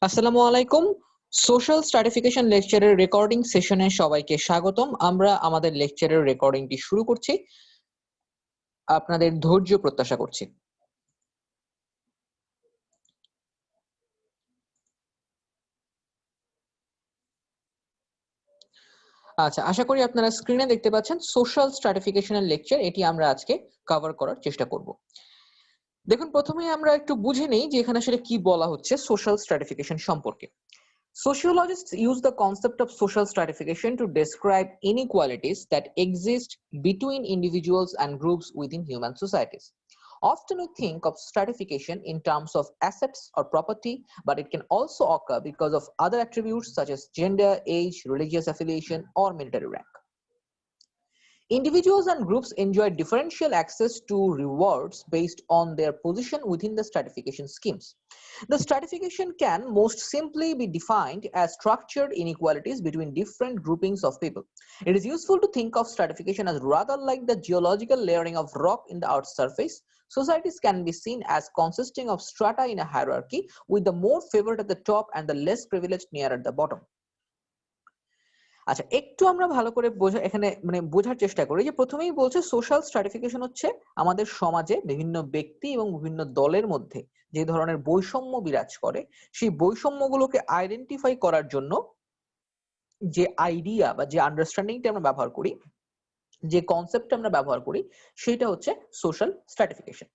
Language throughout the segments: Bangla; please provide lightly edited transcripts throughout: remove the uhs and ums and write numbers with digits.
আসসালামু আলাইকুম। সোশ্যাল স্ট্র্যাটিফিকেশন লেকচারের রেকর্ডিং সেশনে সবাইকে স্বাগতম। আমরা আমাদের লেকচারের রেকর্ডিংটি শুরু করছি। আপনাদের ধৈর্য প্রত্যাশা করছি। আচ্ছা, আশা করি আপনারা স্ক্রিনে দেখতে পাচ্ছেন সোশ্যাল স্ট্র্যাটিফিকেশনের লেকচার। এটি আমরা আজকে কভার করার চেষ্টা করব। দেখুন, প্রথমেই আমরা একটু বুঝে নেই যে এখানে আসলে কি বলা হচ্ছে সোশ্যাল স্ট্র্যাটিফিকেশন সম্পর্কে। Sociologists use the concept of social stratification to describe inequalities that exist between individuals and groups within human societies. Often we think of stratification in terms of assets or property, but it can also occur because of other attributes such as gender, age, religious affiliation, or military rank. Individuals and groups enjoy differential access to rewards based on their position within the stratification schemes. The stratification can most simply be defined as structured inequalities between different groupings of people. It is useful to think of stratification as rather like the geological layering of rock in the Earth's surface. Societies can be seen as consisting of strata in a hierarchy, with the more favored at the top and the less privileged near at the bottom. আচ্ছা, একটু আমরা ভালো করে এখানে বোঝার চেষ্টা করি যে প্রথমেই বলছে সোশ্যাল স্ট্র্যাটিফিকেশন হচ্ছে আমাদের সমাজে বিভিন্ন ব্যক্তি এবং বিভিন্ন দলের মধ্যে যে ধরনের বৈষম্য বিরাজ করে সেই বৈষম্যগুলোকে আইডেন্টিফাই করার জন্য যে আইডিয়া বা যে আন্ডারস্ট্যান্ডিংটা আমরা ব্যবহার করি, যে কনসেপ্টটা আমরা ব্যবহার করি, সেটা হচ্ছে সোশ্যাল স্ট্র্যাটিফিকেশন।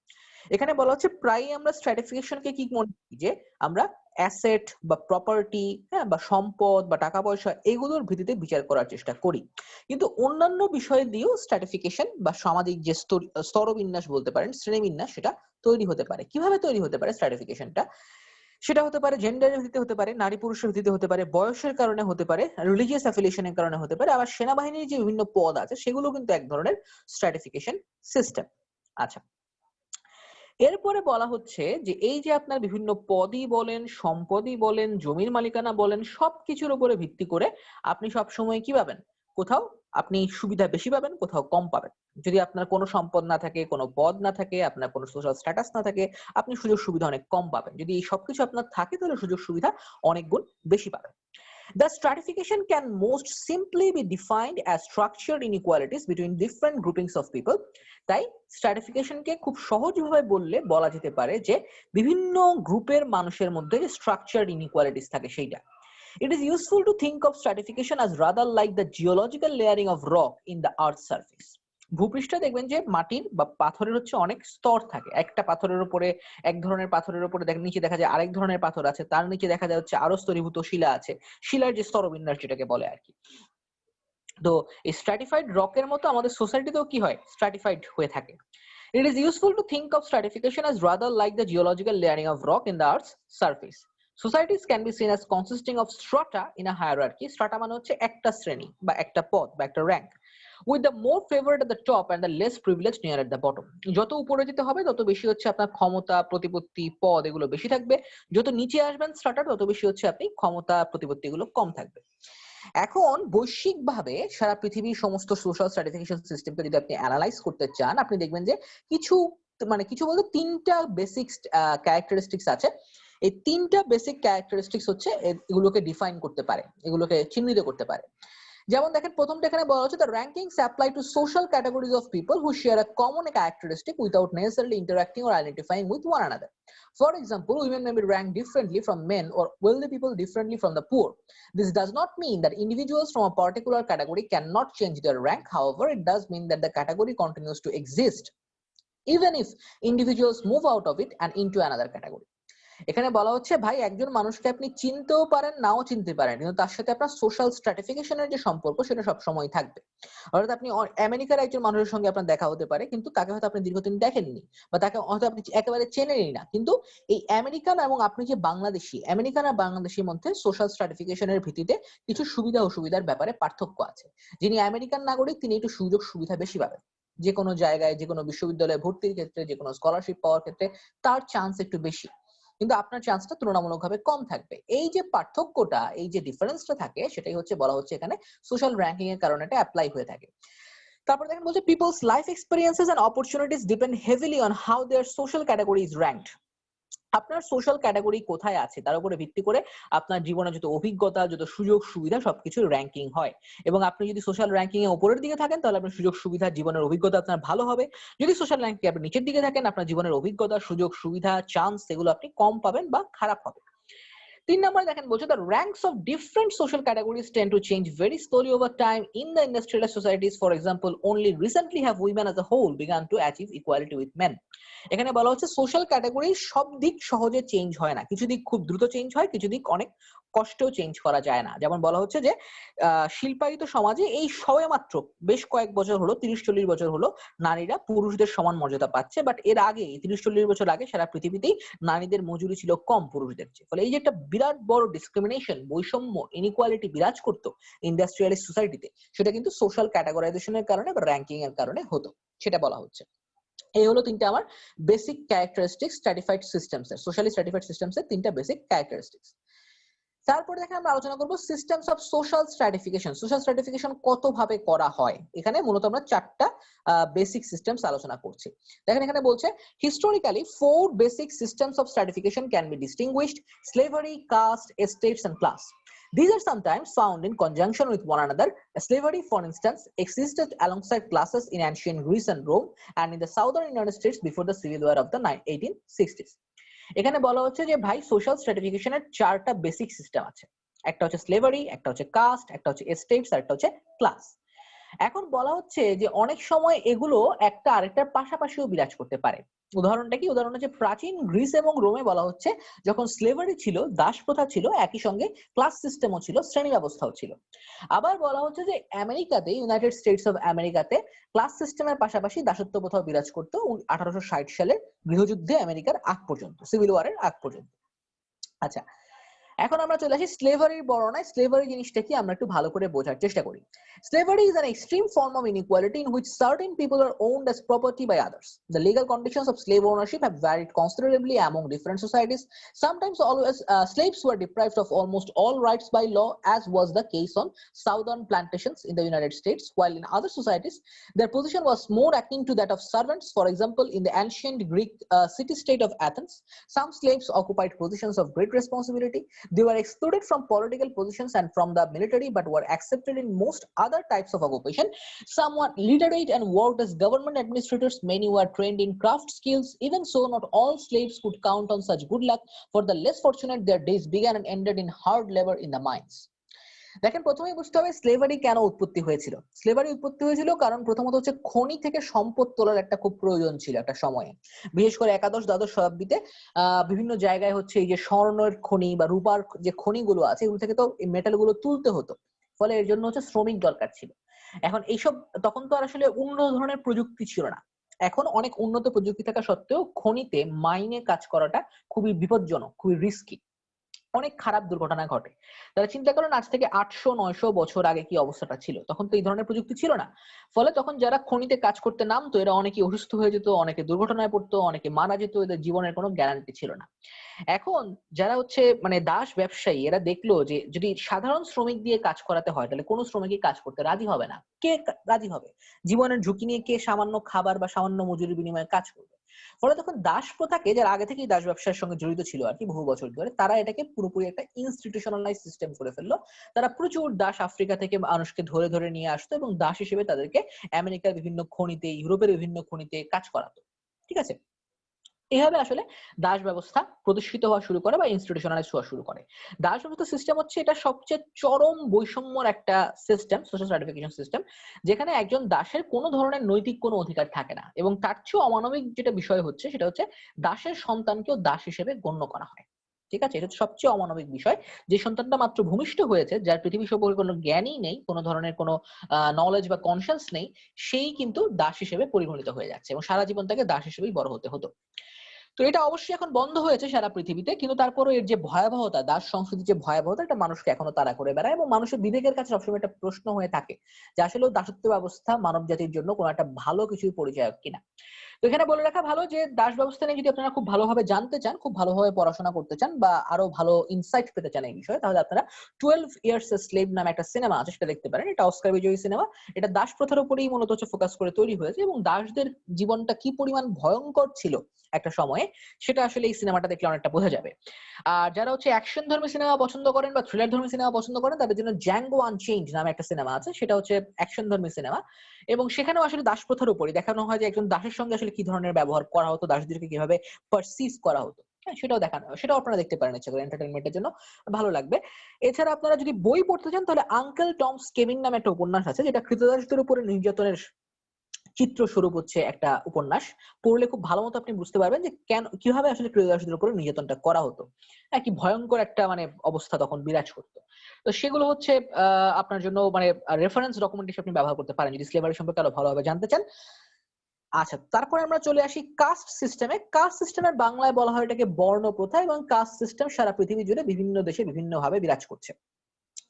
এখানে বলা হচ্ছে প্রায়ই আমরা স্ট্র্যাটিফিকেশনকে কি মনে করি যে আমরা অ্যাসেট বা প্রপার্টি, বা সম্পদ বা টাকা পয়সা এগুলোর ভিত্তিতে বিচার করার চেষ্টা করি, কিন্তু অন্যান্য বিষয় দিয়েও স্ট্র্যাটিফিকেশন বা সামাজিক যে স্তরবিন্যাস বলতে পারেন, শ্রেণীবিন্যাস, সেটা তৈরি হতে পারে। কিভাবে তৈরি হতে পারে স্ট্র্যাটিফিকেশনটা? সেটা হতে পারে জেন্ডারের ভিত্তিতে হতে পারে, নারী পুরুষের ভিত্তিতে হতে পারে, বয়সের কারণে হতে পারে, রিলিজিয়াস অ্যাফিলিয়েশনের কারণে হতে পারে, আবার সেনাবাহিনীর যে বিভিন্ন পদ আছে সেগুলো কিন্তু এক ধরনের স্ট্র্যাটিফিকেশন সিস্টেম। আচ্ছা, এরপরে বলা হচ্ছে যে এই যে আপনার বিভিন্ন পদই বলেন, সম্পদই বলেন, জমির মালিকানা বলেন, সবকিছুর উপরে ভিত্তি করে আপনি সবসময় কি পাবেন? কোথাও আপনি সুবিধা বেশি পাবেন, কোথাও কম পাবেন। যদি আপনার কোনো সম্পদ না থাকে, কোনো পদ না থাকে, আপনার কোনো সোশ্যাল স্ট্যাটাস না থাকে, আপনি সুযোগ সুবিধা অনেক কম পাবেন। যদি এই সবকিছু আপনার থাকে তাহলে সুযোগ সুবিধা অনেক গুণ বেশি পাবেন। The stratification can most simply be defined as structured inequalities between different groupings of people. তাই স্ট্র্যাটিফিকেশনকে খুব সহজভাবে বলা যেতে পারে যে বিভিন্ন গ্রুপের মানুষের মধ্যে যে স্ট্রাকচার্ড ইনইকুয়ালিটিস থাকে সেইটা। It is useful to think of stratification as rather like the geological layering of rock in the earth's surface. ভূপৃষ্ঠে দেখবেন যে মাটির বা পাথরের হচ্ছে অনেক স্তর থাকে। একটা পাথরের উপরে, এক ধরনের পাথরের উপরে নিচে দেখা যায় আরেক ধরনের পাথর আছে, তার নিচে দেখা যায় হচ্ছে আরো স্তরীভূত শিলা আছে, শিলার যে স্তরবিন্যাস যেটাকে বলে আর কি। তো এই স্ট্র্যাটিফাইড রকের মতো আমাদের সোসাইটিতেও কি হয়? স্ট্র্যাটিফাইড হয়ে থাকে। It is useful to think of stratification as rather like the geological layering of rock in the earth's surface. Societies can be seen as consisting of strata in a hierarchy. Strata মানে হচ্ছে একটা শ্রেণী বা একটা পদ বা একটা rank, with the more favored at the top and the less privileged near at the bottom. যত উপরে যেতে হবে তত বেশি হচ্ছে আপনার ক্ষমতা, প্রতিপত্তি, পদ এগুলো বেশি থাকবে। যত নিচে আসবেন স্ট্রাটা তত বেশি হচ্ছে আপনি ক্ষমতা, প্রতিপত্তি এগুলো কম থাকবে। এখন বৈশ্বিকভাবে সারা পৃথিবীর সমস্ত সোশ্যাল স্ট্র্যাটিফিকেশন সিস্টেমকে যদি আপনি অ্যানালাইজ করতে চান, আপনি দেখবেন যে কিছু কিছু বলতে তিনটা বেসিক ক্যারেক্টারিস্টিক্স আছে। এই তিনটা বেসিক ক্যারেক্টারিস্টিক্স হচ্ছে এগুলোকে ডিফাইন করতে পারে, এগুলোকে চিহ্নিত করতে পারে। যেমন দেখেন, প্রথমটা এখানে বলা হচ্ছে the rankings apply to social categories of people who share a common characteristic without necessarily interacting or identifying with one another. For example, women may be ranked differently from men or wealthy people differently from the poor. This does not mean that individuals from a particular category cannot change their rank. However, it does mean that the category continues to exist even if individuals move out of it and into another category. এখানে বলা হচ্ছে ভাই, একজন মানুষকে আপনি চিনতেও পারেন, নাও চিনতে পারেন, কিন্তু তার সাথে আপনার সোশ্যাল স্ট্র্যাটিফিকেশনের যে সম্পর্ক সেটা সবসময় থাকবে। অর্থাৎ আপনি আমেরিকার একজন মানুষের সঙ্গে আপনার দেখা হতে পারে, কিন্তু তাকে হয়তো আপনি দীর্ঘদিন দেখেননি, বা তাকে হয়তো আপনি একেবারে চেনেনই না, কিন্তু এই আমেরিকান এবং আপনি যে বাংলাদেশি, আমেরিকান আর বাংলাদেশির মধ্যে সোশ্যাল স্ট্র্যাটিফিকেশনের ভিত্তিতে কিছু সুবিধা অসুবিধার ব্যাপারে পার্থক্য আছে। যিনি আমেরিকান নাগরিক তিনি একটু সুযোগ সুবিধা বেশি পাবেন, যে কোনো জায়গায়, যে কোনো বিশ্ববিদ্যালয়ে ভর্তির ক্ষেত্রে, যে কোনো স্কলারশিপ পাওয়ার ক্ষেত্রে তার চান্স একটু বেশি, কিন্তু আপনার চান্সটা তুলনামূলকভাবে কম থাকবে। এই যে পার্থক্যটা, এই যে ডিফারেন্সটা থাকে, সেটাই হচ্ছে বলা হচ্ছে এখানে সোশ্যাল র্যাঙ্কিং এর কারণে এটা অ্যাপ্লাই হয়ে থাকে। তারপর দেখেন বলছে people's life experiences and opportunities depend heavily on how their social category is ranked. আপনার সোশ্যাল ক্যাটাগরি কোথায় আছে তার উপরে ভিত্তি করে আপনার জীবনে যত অভিজ্ঞতা, যত সুযোগ সুবিধা সবকিছুর র‍্যাঙ্কিং হয়। এবং আপনি যদি সোশ্যাল র‍্যাঙ্কিং এ উপরের দিকে থাকেন তাহলে আপনার সুযোগ সুবিধা, জীবনের অভিজ্ঞতা আপনার ভালো হবে। যদি সোশ্যাল র‍্যাঙ্কিং এ আপনি নিচের দিকে থাকেন, আপনার জীবনের অভিজ্ঞতা, সুযোগ সুবিধা, চান্স এগুলো আপনি কম পাবেন বা খারাপ হবে। 3 নম্বরে দেখেন বলছে the ranks of different social categories tend to change very slowly over time in the industrialized societies. For example, only recently have women as a whole begun to achieve equality with men. এখানে বলা হচ্ছে সোশ্যাল ক্যাটাগরি সব দিক সহজে চেঞ্জ হয় না, কিছু দিক খুব দ্রুত চেঞ্জ হয়, কিছু দিক অনেক কষ্টেও চেঞ্জ করা যায় না। যেমন বলা হচ্ছে যে শিল্পায়িত সমাজে এই সবে মাত্র বেশ কয়েক বছর হলো, 30-40 বছর হলো নারীরা পুরুষদের সমান মর্যাদা পাচ্ছে। বাট এর আগে 30-40 বছর আগে সারা পৃথিবীতেই নারীদের মজুরি ছিল কম পুরুষদের চেয়ে। ফলে এই যে একটা বিরাট বড় ডিসক্রিমিনেশন, বৈষম্য, ইনইকুয়ালিটি বিরাজ করতো ইন্ডাস্ট্রিয়ালিস্ট সোসাইটিতে, সেটা কিন্তু সোশ্যাল ক্যাটাগরাইজেশনের কারণে বা র‍্যাঙ্কিং এর কারণে হতো, সেটা বলা হচ্ছে। এই হলো তিনটা আমার বেসিক ক্যারেক্টারিস্টিক্স স্ট্র্যাটিফাইড সিস্টেমস এর, সোশ্যালি স্ট্র্যাটিফাইড সিস্টেমস এর তিনটা বেসিক ক্যারেক্টারিস্টিক্স। তারপরে দেখেন আমরা আলোচনা করব systems of social stratification. Social stratification কত ভাবে করা হয়, এখানে মূলত আমরা চারটা বেসিক সিস্টেমস আলোচনা করছি। দেখেন এখানে বলছে historically 4 basic systems of stratification can be distinguished: slavery, caste, estates and class. These are sometimes found in conjunction with one another. Slavery, for instance, existed alongside classes in ancient Greece and Rome and in the southern United States before the Civil War of the 1860s. এখানে বলা হচ্ছে যে ভাই সোশ্যাল স্ট্র্যাটিফিকেশনের চারটা বেসিক সিস্টেম আছে। একটা হচ্ছে স্লেভারি, একটা হচ্ছে কাস্ট, একটা হচ্ছে এস্টেটস আর একটা হচ্ছে ক্লাস। এখন বলা হচ্ছে যে অনেক সময় এগুলো একটা আরেকটার পাশাপাশিও বিরাজ করতে পারে। উদাহরণটা কি? উদাহরণ হচ্ছে প্রাচীন গ্রিস এবং রোমে বলা হচ্ছে যখন স্লেভারি ছিল, দাস প্রথা ছিল, একই সঙ্গে ক্লাস সিস্টেমও ছিল, শ্রেণী ব্যবস্থাও ছিল। আবার বলা হচ্ছে যে আমেরিকাতে, ইউনাইটেড স্টেটস অফ আমেরিকাতে ক্লাস সিস্টেমের পাশাপাশি দাসত্ব প্রথাও বিরাজ করতো 1860 সালের গৃহযুদ্ধে আমেরিকার আগ পর্যন্ত, সিভিল ওয়ারের আগ পর্যন্ত। আচ্ছা, এখন আমরা চলে আসি স্লেভারির বর্ণনায়। স্লেভারি জিনিসটা কি আমরা একটু ভালো করে বোঝার চেষ্টা করি। Slavery is an extreme form of inequality in which certain people are owned as property by others. The legal conditions of slave ownership have varied considerably among different societies. Sometimes slaves were deprived of almost all rights by law, as was the case on southern plantations in the United States, while in other societies their position was more akin to that of servants. For example, in the ancient Greek city-state of Athens, some slaves occupied positions of great responsibility. They were excluded from political positions and from the military, but were accepted in most other types of occupation. Some were literate and worked as government administrators. Many were trained in craft skills. Even so, not all slaves could count on such good luck. For the less fortunate, their days began and ended in hard labor in the mines. দেখেন প্রথমেই বুঝতে হবে স্লেভারি কেন উৎপত্তি হয়েছিল। স্লেভারি উৎপত্তি হয়েছিল কারণ প্রথমত হচ্ছে খনি থেকে সম্পদ তোলার একটা খুব প্রয়োজন ছিল একটা সময়ে। বিশেষ করে একাদশ-দ্বাদশ শতাব্দীতে বিভিন্ন জায়গায় হচ্ছে এই যে স্বর্ণের খনি বা রূপার যে খনিগুলো আছে এগুলো থেকে তো এই মেটালগুলো তুলতে হতো। ফলে এর জন্য হচ্ছে শ্রমিক দরকার ছিল। এখন এইসব তখন তো আর আসলে উন্নত ধরনের প্রযুক্তি ছিল না। এখন অনেক উন্নত প্রযুক্তি থাকা সত্ত্বেও খনিতে মাইনে কাজ করাটা খুবই বিপজ্জনক, খুবই রিস্কি। অনেক খারাপ দুর্ঘটনা ঘটে। তাহলে চিন্তা করেন আজ থেকে 800-900 বছর আগে কি অবস্থাটা ছিল। তখন তো এই ধরনের প্রযুক্তি ছিল না। ফলে তখন যারা খনিতে কাজ করতে নামতো এরা অনেকে অসুস্থ হয়ে যেত, অনেকে দুর্ঘটনায় পড়তো, অনেকে মারা যেত, এদের জীবনের কোনো গ্যারান্টি ছিল না। এখন যারা হচ্ছে মানে দাস ব্যবসায়ী এরা দেখলো যে যদি সাধারণ শ্রমিক দিয়ে কাজ করাতে হয় তাহলে কোনো শ্রমিকই কাজ করতে রাজি হবে না। কে রাজি হবে? জীবনের ঝুঁকি নিয়ে কে সামান্য খাবার বা সামান্য মজুরির বিনিময়ে কাজ করবে? ফলে তখন দাস প্রথাকে, যারা আগে থেকেই দাস ব্যবসার সঙ্গে জড়িত ছিল আর কি বহু বছর ধরে, তারা এটাকে পুরোপুরি একটা ইনস্টিটিউশনালাইজ সিস্টেম করে ফেললো। তারা প্রচুর দাস আফ্রিকা থেকে মানুষকে ধরে ধরে নিয়ে আসতো এবং দাস হিসেবে তাদেরকে আমেরিকার বিভিন্ন খনিতে, ইউরোপের বিভিন্ন খনিতে কাজ করাতো। ঠিক আছে? এভাবে আসলে দাস ব্যবস্থা প্রতিষ্ঠিত হওয়া শুরু করে বা ইনস্টিটিউশনালাইজ হওয়া শুরু করে। দাস ব্যবস্থা সিস্টেম হচ্ছে এটা সবচেয়ে চরম বৈষম্যর একটা সিস্টেম, সোশ্যাল স্ট্রাটিফিকেশন সিস্টেম, যেখানে একজন দাসের কোনো ধরনের নৈতিক কোনো অধিকার থাকে না। এবং তার চেয়েও অমানবিক যেটা বিষয় হচ্ছে সেটা হচ্ছে দাসের সন্তানকেও দাস হিসেবে গণ্য করা হয়। ঠিক আছে? এটা হচ্ছে সবচেয়ে অমানবিক বিষয়। যে সন্তানটা মাত্র ভূমিষ্ঠ হয়েছে, যার পৃথিবী সম্পর্কে কোনো জ্ঞানই নেই, কোনো ধরনের কোনো নলেজ বা কনসিয়াস নেই, সেই কিন্তু দাস হিসেবে পরিগণিত হয়ে যাচ্ছে এবং সারা জীবন তাকে দাস হিসেবেই বড় হতে হতো। তো এটা অবশ্যই এখন বন্ধ হয়েছে সারা পৃথিবীতে, কিন্তু তারপরও এর যে ভয়াবহতা, দাস সংস্কৃতির যে ভয়াবহতা, এটা মানুষকে এখনো তাড়া করে বেড়ায় এবং মানুষের বিবেকের কাছে সবসময় একটা প্রশ্ন হয়ে থাকে যে আসলে দাসত্ব ব্যবস্থা মানব জাতির জন্য কোনো একটা ভালো কিছুর পরিচায়ক কিনা। তো এখানে বলে রাখা ভালো যে দাস ব্যবস্থা নিয়ে যদি আপনারা খুব ভালোভাবে জানতে চান, খুব ভালোভাবে পড়াশোনা করতে চান বা আরো ভালো ইনসাইট পেতে চান এই বিষয়ে, তাহলে আপনারা 12 ইয়ার্স এ স্লেভ নামে একটা সিনেমা আছে, সেটা দেখতে পারেন। এটা অস্কার বিজয়ী সিনেমা। এটা দাস প্রথার উপরেই মূলত হচ্ছে ফোকাস করে তৈরি হয়েছে, এবং দাসদের জীবনটা কি পরিমাণ ভয়ঙ্কর ছিল একটা সময়ে, সেটা আসলে এই সিনেমাটা দেখলে অনেকটা বোঝা যাবে। আর যারা হচ্ছে অ্যাকশন ধর্মী সিনেমা পছন্দ করেন বা থ্রিলার ধর্মী সিনেমা পছন্দ করেন, তাদের জন্য জ্যাঙ্গো আনচেইনড নামে একটা সিনেমা আছে, সেটা হচ্ছে অ্যাকশন ধর্মী সিনেমা। এবং সেখানেও আসলে দাস প্রথার উপরই দেখানো হয় যে একজন দাসের সঙ্গে আসলে কি ধরনের ব্যবহার করা হতো, দাসদেরকে কিভাবে পারসিভ করা হতো। হ্যাঁ, সেটাও দেখানো, সেটাও আপনারা দেখতে পারেন ইচ্ছা করে, এন্টারটেইনমেন্টের জন্য ভালো লাগবে। এছাড়া আপনারা যদি বই পড়তে চান, তাহলে আঙ্কেল টমস কেবিন নামে একটা উপন্যাস আছে, যেটা কৃতদাসদের উপরে নির্যাতনের চিত্র স্বরূপ হচ্ছে একটা উপন্যাস। পড়লে খুব ভালো মতো আপনি বুঝতে পারবেন যে কেন, কিভাবে আসলে ক্রীতদাসদের উপরে নির্যাতনটা করা হতো। কি ভয়ঙ্কর একটা মানে অবস্থা তখন বিরাজ করতো। তো সেগুলো হচ্ছে আপনার জন্য মানে রেফারেন্স ডকুমেন্ট হিসেবে আপনি ব্যবহার করতে পারেন যদি স্লেভারি সম্পর্কে আরো ভালোভাবে জানতে চান। আচ্ছা, তারপরে আমরা চলে আসি কাস্ট সিস্টেমে। কাস্ট সিস্টেমের বাংলায় বলা হয় এটাকে বর্ণ প্রথা, এবং কাস্ট সিস্টেম সারা পৃথিবী জুড়ে বিভিন্ন দেশে বিভিন্ন ভাবে বিরাজ করছে।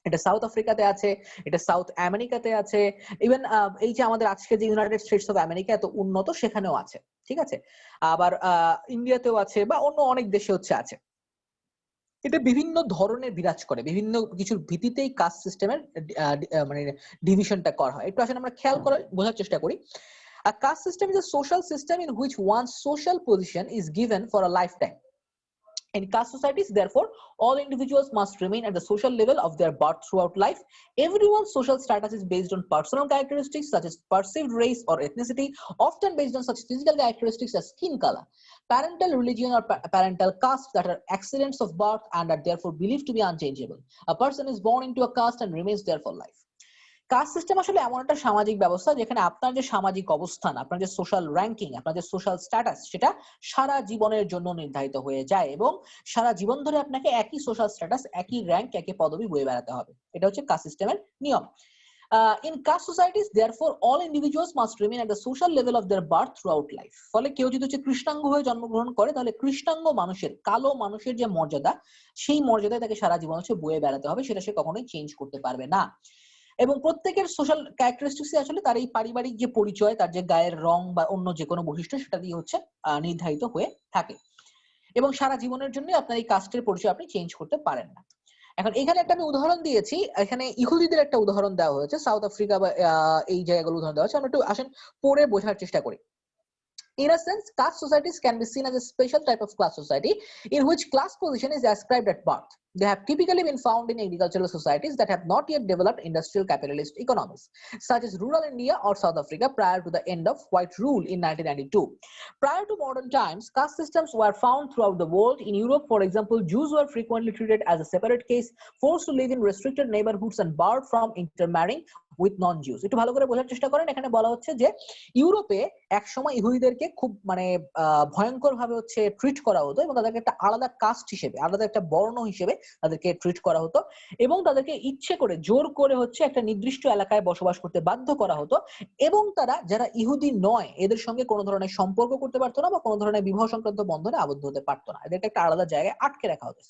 এটা সাউথ আফ্রিকাতে আছে, এটা সাউথ আমেরিকাতে আছে, ইভেন এই যে আমাদের আজকে যে ইউনাইটেড স্টেটস অফ আমেরিকা এত উন্নত, সেখানেও আছে, ঠিক আছে। আবার ইন্ডিয়াতেও আছে, বা অন্য অনেক দেশে হচ্ছে আছে। এটা বিভিন্ন ধরনের বিরাজ করে, বিভিন্ন কিছুর ভিত্তিতেই কাস্ট সিস্টেমের মানে ডিভিশনটা করা হয়। একটু আসলে আমরা খেয়াল করে বোঝার চেষ্টা করি। A caste system is a social system in which one's social position is given for a lifetime. In caste societies, therefore, all individuals must remain at the social level of their birth throughout life. Everyone's social status is based on personal characteristics such as perceived race or ethnicity, often based on such physical characteristics as skin color, parental religion or parental caste that are accidents of birth and are therefore believed to be unchangeable. A person is born into a caste and remains there for life. Caste system আসলে এমন একটা সামাজিক ব্যবস্থা যেখানে আপনার যে সামাজিক অবস্থান, আপনার যে সোশ্যাল র্যাঙ্কিং, আপনার যে সোশ্যাল স্ট্যাটাস, সেটা সারা জীবনের জন্য নির্ধারিত হয়ে যায়, এবং সারা জীবন ধরে আপনাকে একই সোশ্যাল স্ট্যাটাস, একই র্যাঙ্ক, একই পদবি বয়ে বেড়াতে হবে। এটা হচ্ছে কাস্ট সিস্টেমের নিয়ম। In caste societies, therefore, all individuals must remain at the social level of their birth throughout life. ফলে কেউ যদি হচ্ছে কৃষ্ণাঙ্গ হয়ে জন্মগ্রহণ করে, তাহলে কৃষ্ণাঙ্গ মানুষের, কালো মানুষের যে মর্যাদা, সেই মর্যাদায় তাকে সারা জীবন হচ্ছে বয়ে বেড়াতে হবে, সেটা সে কখনোই চেঞ্জ করতে পারবে না। এবং প্রত্যেকের সোশ্যাল ক্যারেক্টারিস্টিক্স আসলে তার এই পারিবারিক যে পরিচয়, তার যে গায়ের রং বা অন্য যে কোনো বৈশিষ্ট্য, সেটা দিয়ে হচ্ছে নির্ধারিত হয়ে থাকে, এবং সারা জীবনের জন্য আপনার এই কাস্টের পরিচয় আপনি চেঞ্জ করতে পারেন না। এখন এখানে একটা আমি উদাহরণ দিয়েছি, এখানে ইহুদিদের একটা উদাহরণ দেওয়া হয়েছে, সাউথ আফ্রিকা বা এই জায়গাগুলো উদাহরণ দেওয়া হয়েছে। আমরা একটু আসেন পড়ে বোঝার চেষ্টা করি। In a sense, caste societies can be seen as a special type of class society in which class position is ascribed at birth. They have typically been found in agricultural societies that have not yet developed industrial capitalist economies, such as rural India or South Africa prior to the end of white rule in 1992. Prior to modern times, caste systems were found throughout the world. In Europe, for example, Jews were frequently treated as a separate case, forced to live in restricted neighborhoods and barred from intermarrying with non-Jews. একটু ভালো করে বোঝার চেষ্টা করেন। এখানে বলা হচ্ছে যে ইউরোপে একসময় ইহুদিদেরকে খুব মানে ভয়ঙ্কর ভাবে হচ্ছে ট্রিট করা হতো, এবং তাদেরকে একটা আলাদা কাস্ট হিসেবে, আলাদা একটা বর্ণ হিসেবে তাদেরকে ট্রিট করা হতো, এবং তাদেরকে ইচ্ছে করে জোর করে হচ্ছে একটা নির্দিষ্ট এলাকায় বসবাস করতে বাধ্য করা হতো, এবং তারা যারা ইহুদি নয় এদের সঙ্গে কোনো ধরনের সম্পর্ক করতে পারতো না, বা কোনো ধরনের বিবাহ সংক্রান্ত বন্ধনে আবদ্ধ হতে পারতো না, এদেরকে একটা আলাদা জায়গায় আটকে রাখা হতো।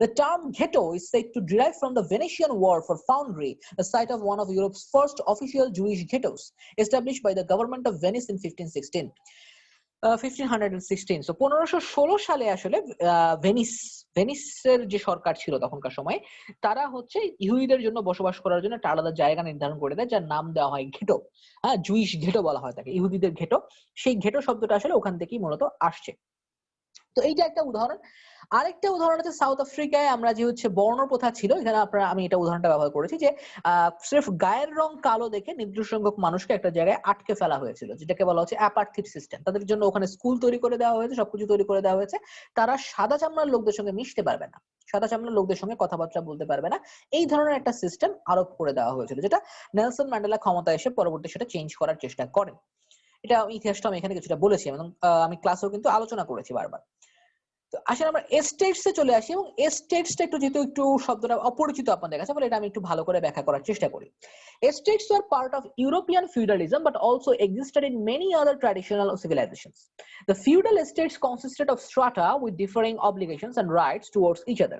The term ghetto is said to derive from the Venetian War for Foundry, the site of one of Europe's first official Jewish ghettos, established by the government of Venice in 1516. 1516, so 1516 সালে আসলে ভেনিসের যে সরকার ছিল তখনকার সময়, তারা হচ্ছে ইহুদিদের জন্য বসবাস করার জন্য একটা আলাদা জায়গা নির্ধারণ করে দেয়, যার নাম দেওয়া হয় ঘেটো। হ্যাঁ, জুইশ ঘেটো বলা হয় তাকে, ইহুদিদের ঘেটো। সেই ঘেটো শব্দটা আসলে ওখান থেকেই মূলত আসছে। তো এইটা একটা উদাহরণ। আরেকটা উদাহরণ হচ্ছে সাউথ আফ্রিকায় আমরা যে হচ্ছে বর্ণ প্রথা ছিল, এখানে আমি এটা উদাহরণটা ব্যবহার করেছি যে সির্ফ গায়ের রং কালো দেখে নির্দিষ্ট সংখ্যক মানুষকে একটা জায়গায় আটকে ফেলা হয়েছিল, যেটাকে বলা হচ্ছে অ্যাপার্থিড সিস্টেম। তাদের জন্য ওখানে স্কুল তৈরি করে দেওয়া হয়েছে, সবকিছু তৈরি করে দেওয়া হয়েছে, তারা সাদা চামড়ার লোকদের সঙ্গে মিশতে পারবে না, সাদা চামড়ার লোকদের সঙ্গে কথাবার্তা বলতে পারবে না, এই ধরনের একটা সিস্টেম আরোপ করে দেওয়া হয়েছিল, যেটা নেলসন ম্যান্ডেলা ক্ষমতা এসে পরবর্তী সেটা চেঞ্জ করার চেষ্টা করেন। এটা ইতিহাসটা আমি এখানে কিছুটা বলেছি, এবং আমি ক্লাসেও কিন্তু আলোচনা করেছি বারবার। তো আসলে আমরা এস্টেটস এ চলে আসি, এবং এস্টেটসটা একটু যেহেতু একটু শব্দটা অপরিচিত আপনাদের কাছে, বলে এটা আমি একটু ভালো করে ব্যাখ্যা করার চেষ্টা করি। Estates were part of European feudalism but also existed in many other traditional civilizations. The feudal estates consisted of strata with differing obligations and rights towards each other,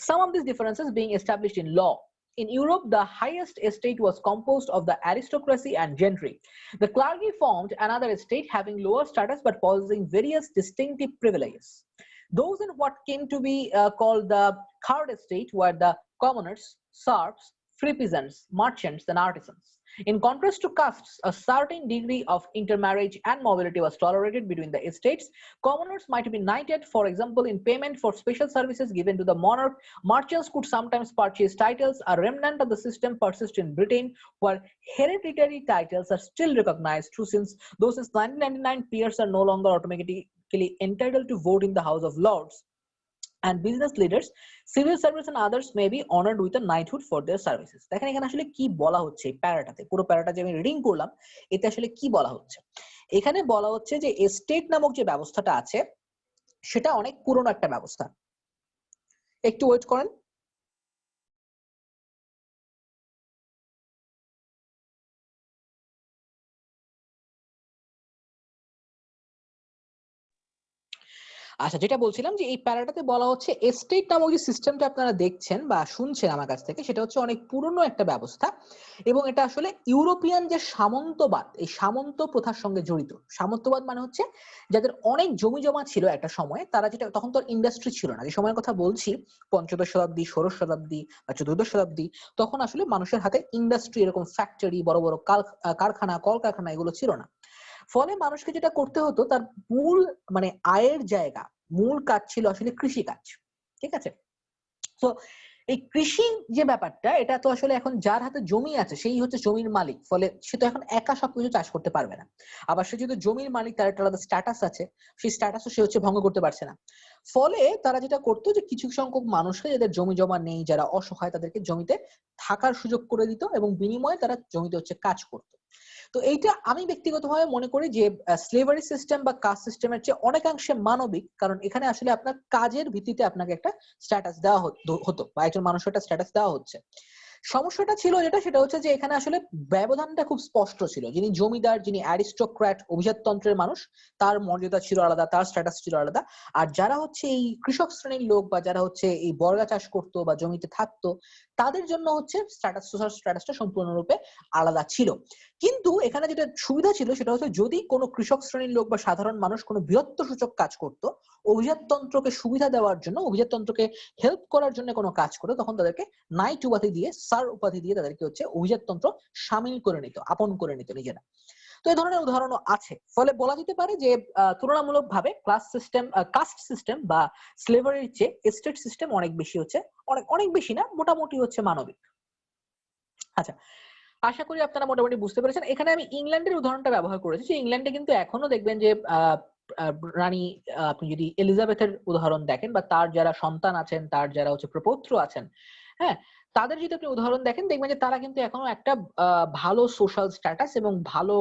some of these differences being established in law. In Europe, the highest estate was composed of the aristocracy and gentry. The clergy formed another estate having lower status but possessing various distinctive privileges. Those in what came to be called the third estate were the commoners, serfs, free peasants, merchants, and artisans. In contrast to castes, a certain degree of intermarriage and mobility was tolerated between the estates. Commoners might be knighted, for example, in payment for special services given to the monarch. Merchants could sometimes purchase titles. A remnant of the system persists in Britain, where hereditary titles are still recognized, though since 1999 peers are no longer automatically entitled to vote in the House of Lords. And business leaders, civil service and others may be honored with a knighthood for their services. দেখেন এখানে আসলে কি বলা হচ্ছে এই প্যারাটাতে, পুরো প্যারাটা যে আমি রিডিং করলাম এতে আসলে কি বলা হচ্ছে। এখানে বলা হচ্ছে যে এস্টেট নামক যে ব্যবস্থাটা আছে সেটা অনেক পুরনো একটা ব্যবস্থা। একটু ওয়েট করেন। আচ্ছা, যেটা বলছিলাম যে এই প্যারাটাতে বলা হচ্ছে এস্টেট নামক যে সিস্টেমটা আপনারা দেখছেন বা শুনছেন আমার কাছ থেকে, সেটা হচ্ছে অনেক পুরনো একটা ব্যবস্থা এবং এটা আসলে ইউরোপিয়ান যে সামন্তবাদ, এই সামন্ত প্রথার সঙ্গে জড়িত। সামন্তবাদ মানে হচ্ছে যাদের অনেক জমি জমা ছিল একটা সময়, তারা যেটা, তখন তো ইন্ডাস্ট্রি ছিল না, যে সময়ের কথা বলছি পঞ্চদশ শতাব্দী, ষোড়শ শতাব্দী বা চতুর্দশ শতাব্দী, তখন আসলে মানুষের হাতে ইন্ডাস্ট্রি, এরকম ফ্যাক্টরি, বড় বড় কারখানা, কলকারখানা এগুলো ছিল না। ফলে মানুষকে যেটা করতে হতো, তার মূল মানে আয়ের জায়গা, মূল কাজ ছিল আসলে কৃষি কাজ। ঠিক আছে, তো এই কৃষি যে ব্যাপারটা, এটা তো আসলে এখন যার হাতে জমি আছে সেই হচ্ছে জমির মালিক, ফলে সে তো এখন একা সবকিছু চাষ করতে পারবে না। আবার সে যেহেতু জমির মালিক, তার একটা আলাদা স্ট্যাটাস আছে, সেই স্ট্যাটাসও সে হচ্ছে ভঙ্গ করতে পারছে না। ফলে তারা যেটা করতো যে কিছু সংখ্যক মানুষকে, যাদের জমি জমা নেই, যারা অসহায়, তাদেরকে জমিতে থাকার সুযোগ করে দিত এবং বিনিময়ে তারা জমিতে হচ্ছে কাজ করতো। তো এইটা আমি ব্যক্তিগতভাবে মনে করি যে স্লেভারি সিস্টেম বা কাস্ট সিস্টেমের চেয়ে অনেকাংশে মানবিক, কারণ এখানে আসলে আপনার কাজের ভিত্তিতে আপনাকে একটা স্ট্যাটাস দেওয়া হতো বা একজন মানুষের একটা স্ট্যাটাস দেওয়া হচ্ছে। সমস্যাটা ছিল যেটা, সেটা হচ্ছে যে এখানে আসলে ব্যবধানটা খুব স্পষ্ট ছিল। যিনি জমিদার, যিনি অ্যারিস্টোক্র্যাট, অভিজাততন্ত্রের মানুষ, তার মর্যাদা ছিল আলাদা, তার স্ট্যাটাস ছিল আলাদা। আর যারা হচ্ছে এই কৃষক শ্রেণীর লোক বা যারা হচ্ছে এই বর্গা চাষ করতো বা জমিতে থাকতো, তাদের জন্য হচ্ছে সোশ্যাল স্ট্যাটাসটা সম্পূর্ণরূপে আলাদা ছিল। কিন্তু এখানে যেটা সুবিধা ছিল সেটা হচ্ছে, যদি কোনো কৃষক শ্রেণীর লোক বা সাধারণ মানুষ কোনো বীরত্ব সূচক কাজ করত, অভিজাততন্ত্রকে সুবিধা দেওয়ার জন্য, অভিজাততন্ত্রকে হেল্প করার জন্য কোনো কাজ করতো, তখন তাদেরকে নাইট উপাধি দিয়ে, স্যার উপাধি দিয়ে তাদেরকে হচ্ছে অভিজাততন্ত্র সামিল করে নিত, আপন করে নিত নিজেরা। তো এই ধরনের উদাহরণও আছে। ফলে বলা যেতে পারে যে তুলনামূলকভাবে ক্লাস সিস্টেম, কাস্ট সিস্টেম বা স্লেভারির চেয়ে এস্টেট সিস্টেম অনেক বেশি হচ্ছে, অনেক বেশি না, মোটামুটি হচ্ছে মানবিক। আচ্ছা, আশা করি আপনারা মোটামুটি বুঝতে পেরেছেন। এখানে আমি ইংল্যান্ডের উদাহরণটা ব্যবহার করেছি, যে ইংল্যান্ডে কিন্তু এখনো দেখবেন যে রানী, আপনি যদি এলিজাবেথের উদাহরণ দেখেন বা তার যারা সন্তান আছেন, তার যারা হচ্ছে প্রপৌত্র আছেন, হ্যাঁ, তাদের যদি আপনি উদাহরণ দেখেন, দেখবেন যে তারা কিন্তু এখনো একটা ভালো সোশ্যাল স্ট্যাটাস এবং ভালো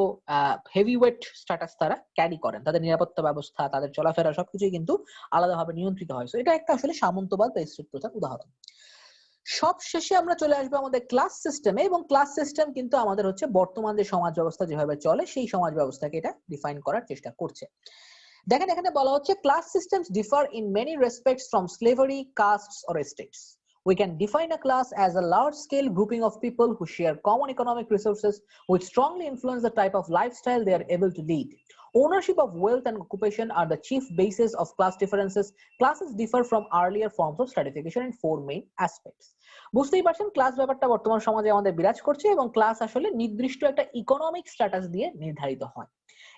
হেভিওয়েট স্ট্যাটাস তারা ক্যারি করেন। তাদের নিরাপত্তা ব্যবস্থা, তাদের চলাফেরা সবকিছুই কিন্তু আলাদাভাবে নিয়ন্ত্রিত হয়। এটা একটা আসলে সামন্তবাদ বা এস্টেট প্রথার উদাহরণ। সব শেষে আমরা চলে আসবো আমাদের ক্লাস সিস্টেমে, এবং ক্লাস সিস্টেম কিন্তু আমাদের হচ্ছে বর্তমান যে সমাজ ব্যবস্থা যেভাবে চলে, সেই সমাজ ব্যবস্থাকে এটা ডিফাইন করার চেষ্টা করছে। দেখেন এখানে বলা হচ্ছে, class systems differ in many respects from slavery, castes or estates. We can define a class as a large-scale grouping of people who share common economic resources which strongly influence the type of lifestyle they are able to lead. Ownership of wealth and occupation are the chief basis of class differences. Classes differ from earlier forms of stratification in four main aspects. বুঝতেই পারছেন ক্লাস ব্যাপারটা বর্তমান সমাজে আমাদের বিরাজ করছে, এবং ক্লাস আসলে নির্দিষ্ট একটা ইকোনমিক স্ট্যাটাস দিয়ে নির্ধারিত হয়।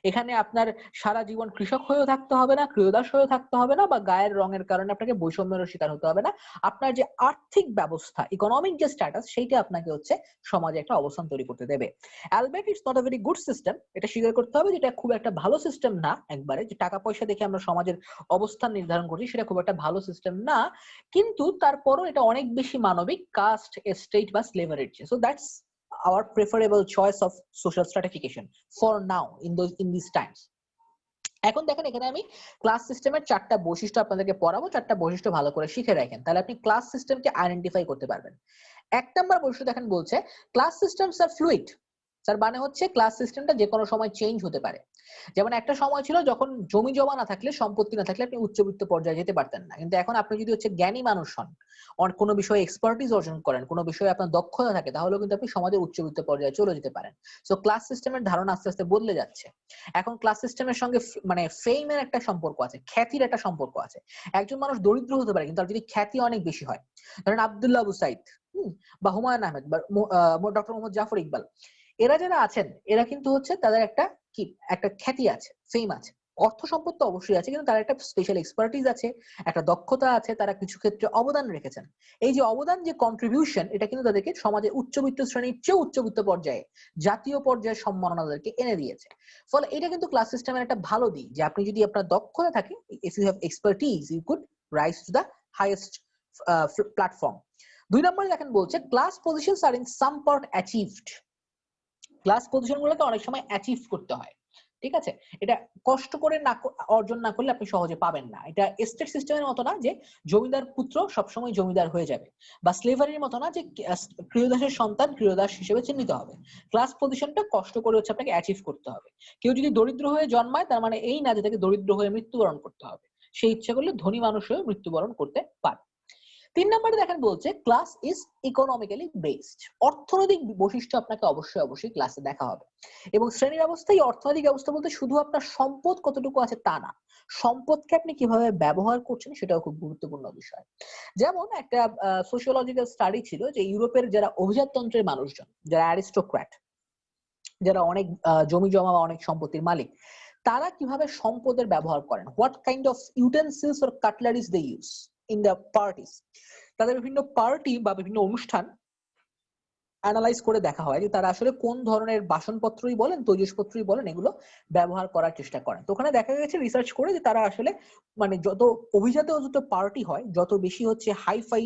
এখানে আপনার সারা জীবন কৃষক হয়েও থাকতে হবে না, ক্রীয়দাস হয়েও থাকতে হবে না, বা গায়ের রঙের কারণে আপনাকে বৈষম্যের শিকার হতে হবে না। আপনার যে আর্থিক ব্যবস্থা, ইকোনমিক যে স্ট্যাটাস, সেইটা আপনাকে হচ্ছে সমাজে একটা অবস্থান তৈরি করতে দেবে। Albeit it's not a very good system, এটা স্বীকার করতে হবে, যেটা খুব একটা ভালো সিস্টেম না। একবারে যে টাকা পয়সা দেখে আমরা সমাজের অবস্থান নির্ধারণ করছি, সেটা খুব একটা ভালো সিস্টেম না, কিন্তু তারপরও এটা অনেক বেশি মানবিক কাস্ট, এস্টেট বা স্লেভারির চেয়ে। So that's our preferable choice of social stratification for now in these times. এখন দেখেন, এখানে আমি ক্লাস সিস্টেমের চারটা বৈশিষ্ট্য আপনাদেরকে পড়াবো। চারটা বৈশিষ্ট্য ভালো করে শিখে রাখেন, তাহলে আপনি ক্লাস সিস্টেমকে আইডেন্টিফাই করতে পারবেন। এক নাম্বার বৈশিষ্ট্য দেখেন, বলছে ক্লাস সিস্টেমস আর ফ্লুইড। তার মানে হচ্ছে ক্লাস সিস্টেমটা যে কোনো সময় চেঞ্জ হতে পারে। যেমন একটা সময় ছিল যখন জমি জমা না থাকলে, সম্পত্তি না থাকলে আপনি উচ্চবিত্ত পর্যায়ে যেতে পারতেন না, কিন্তু এখন আপনি যদি হচ্ছে জ্ঞানী মানুষ হন, কোনো বিষয়ে এক্সপার্টিস অর্জন করেন, কোনো বিষয়ে আপনার দক্ষতা থাকে, তাহলেও কিন্তু আপনি সমাজের উচ্চবিত্ত পর্যায়ে চলে যেতে পারেন। সো ক্লাস সিস্টেমের ধারণা আস্তে আস্তে বদলে যাচ্ছে। এখন ক্লাস সিস্টেমের সঙ্গে মানে ফেমের একটা সম্পর্ক আছে, খ্যাতির একটা সম্পর্ক আছে। একজন মানুষ দরিদ্র হতে পারে কিন্তু তার যদি খ্যাতি অনেক বেশি হয়, ধরেন আব্দুল্লাহ আবু সাইদ বা হুমায়ুন আহমেদ বা ডক্টর মোহাম্মদ জাফর ইকবাল, এরা যারা আছেন এরা কিন্তু হচ্ছে তাদের একটা কি একটা খ্যাতি আছে, ফেম আছে। অর্থ সম্পদ তো অবশ্যই আছে, কিন্তু তার একটা স্পেশাল এক্সপার্টিস আছে, একটা দক্ষতা আছে, তারা কিছু ক্ষেত্রে অবদান রেখেছেন। এই যে অবদান, যে কন্ট্রিবিউশন, এটা কিন্তু তাদেরকে সমাজে উচ্চবিত্ত শ্রেণীর চেয়ে উচ্চবিত্ত পর্যায়ে, জাতীয় পর্যায়ে সম্মাননা তাদেরকে এনে দিয়েছে। ফলে এটা কিন্তু ক্লাস সিস্টেমের একটা ভালো দিক, যে আপনি যদি আপনার দক্ষতা থাকে, if you have expertise, you could rise to the highest platform. 2 নম্বরে দেখেন বলছে class positions are in some part achieved. Class position গুলোকে অনেক সময় অ্যাচিভ করতে হয়, ঠিক আছে? এটা কষ্ট করে না অর্জন না করলে আপনি সহজে পাবেন না। এটা এস্টেট সিস্টেমের মতো না যে জমিদার পুত্র সবসময় জমিদার হয়ে যাবে, বা স্লেভারির মতো না যে ক্রীতদাসের সন্তান ক্রীতদাস হিসেবে চিহ্নিত হবে। ক্লাস পজিশনটা কষ্ট করে হচ্ছে আপনাকে অ্যাচিভ করতে হবে। কেউ যদি দরিদ্র হয়ে জন্মায়, তার মানে এই না যে তাকে দরিদ্র হয়ে মৃত্যুবরণ করতে হবে। সে ইচ্ছা করলে ধনী মানুষ হয়ে মৃত্যুবরণ করতে পারে। 3 নম্বরে দেখেন বলছে ক্লাস ইজ ইকোনমিক্যালি বেসড। অর্থনৈতিক বৈশিষ্ট্য আপনাকে অবশ্যই ক্লাসে দেখা হবে। এবং শ্রেণী ব্যবস্থা, এই অর্থনৈতিক ব্যবস্থা বলতে শুধু আপনার সম্পদ কতটুকু আছে তা না, সম্পদকে আপনি কিভাবে ব্যবহার করছেন সেটাও খুব গুরুত্বপূর্ণ বিষয়। যেমন একটা সোশিওলজিক্যাল স্টাডি ছিল যে ইউরোপের যারা অভিজাততন্ত্রের মানুষজন, যারা অ্যারিস্টোক্র্যাট, যারা অনেক জমি জমা বা অনেক সম্পত্তির মালিক, তারা কিভাবে সম্পদের ব্যবহার করেন, what kind of utensils or cutleries they use in the parties. তাদের বিভিন্ন পার্টি বা বিভিন্ন অনুষ্ঠান অ্যানালাইজ করে দেখা হয় যে তারা আসলে কোন ধরনের বাসনপত্রই বলেন, তৈজসপত্রই বলেন, এগুলো ব্যবহার করার চেষ্টা করেন। তো ওখানে দেখা গেছে রিসার্চ করে যে তারা আসলে মানে যত অভিজাত যত পার্টি হয়, যত বেশি হচ্ছে হাইফাই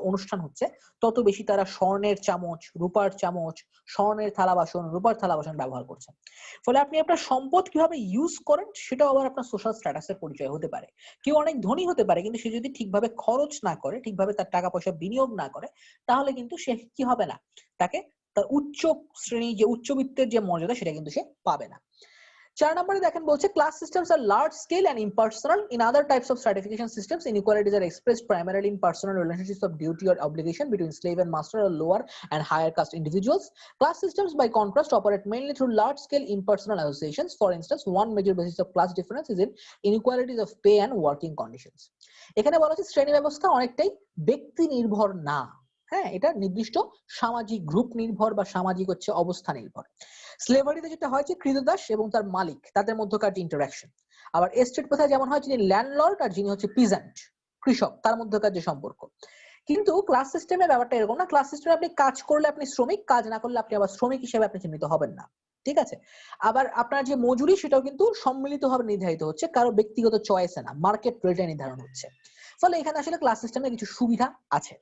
অনুষ্ঠান হচ্ছে, তত বেশি তারা স্বর্ণের চামচ, রূপার চামচ, স্বর্ণের থালা বাসন, রূপার থালা বাসন ব্যবহার করছেন। ফলে আপনি আপনার সম্পদ কিভাবে ইউজ করেন সেটাও আবার আপনার সোশ্যাল স্ট্যাটাসের পরিচয় হতে পারে। কেউ অনেক ধনী হতে পারে, কিন্তু সে যদি ঠিকভাবে খরচ না করে, ঠিকভাবে তার টাকা পয়সা বিনিয়োগ না করে, তাহলে কিন্তু সে কি হবে না, তাকে তার উচ্চ শ্রেণী যে উচ্চবিত্তের যে মর্যাদা সেটা কিন্তু সে পাবে না। 4 নম্বরে দেখেন বলছে class systems are large scale and impersonal. In other types of stratification systems, inequalities are expressed primarily in personal relationships of duty or obligation between slave and master or lower and higher caste individuals. Class systems by contrast operate mainly through large scale impersonal associations. For instance, one major basis of class difference is in inequalities of pay and working conditions. এখানে বলা হচ্ছে শ্রেণী ব্যবস্থা অনেকটাই ব্যক্তি নির্ভর না, হ্যাঁ, এটা নির্দিষ্ট সামাজিক গ্রুপ নির্ভর বা সামাজিক হচ্ছে অবস্থা নির্ভর। স্লেভারিতে যেটা হয় যে ক্রীতদাস এবং তার মালিক তাদের মধ্যকার যে ইন্টারাকশন, আবার এস্টেট প্রথায় যেমন হয় যিনি ল্যান্ডলর্ড আর যিনি হচ্ছে পিজেন্ট কৃষক, তার মধ্যকার যে সম্পর্ক। কিন্তু ক্লাস সিস্টেমের ব্যাপারটা এরকম না। ক্লাস সিস্টেমে আপনি কাজ করলে আপনি শ্রমিক, কাজ না করলে আপনি আবার শ্রমিক হিসেবে আপনি চিহ্নিত হবেন না, ঠিক আছে? আবার আপনার যে মজুরি সেটাও কিন্তু সম্মিলিতভাবে নির্ধারিত হচ্ছে, কারো ব্যক্তিগত চয়েসে না, মার্কেট রেটে নির্ধারণ হচ্ছে। ফলে এখানে আসলে ক্লাস সিস্টেমে কিছু সুবিধা আছে।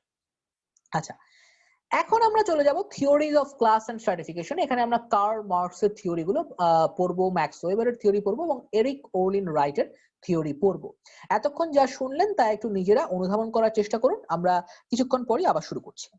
আচ্ছা, এখন আমরা চলে যাব theories of class and stratification. এখানে আমরা কার্ল মার্কসের থিওরি গুলো পড়বো, ম্যাক্স ওয়েবারের থিওরি পড়বো এবং এরিক ওলিন রাইটের থিওরি পড়বো। এতক্ষণ যা শুনলেন তা একটু নিজেরা অনুধাবন করার চেষ্টা করুন। আমরা কিছুক্ষণ পরই আবার শুরু করছি।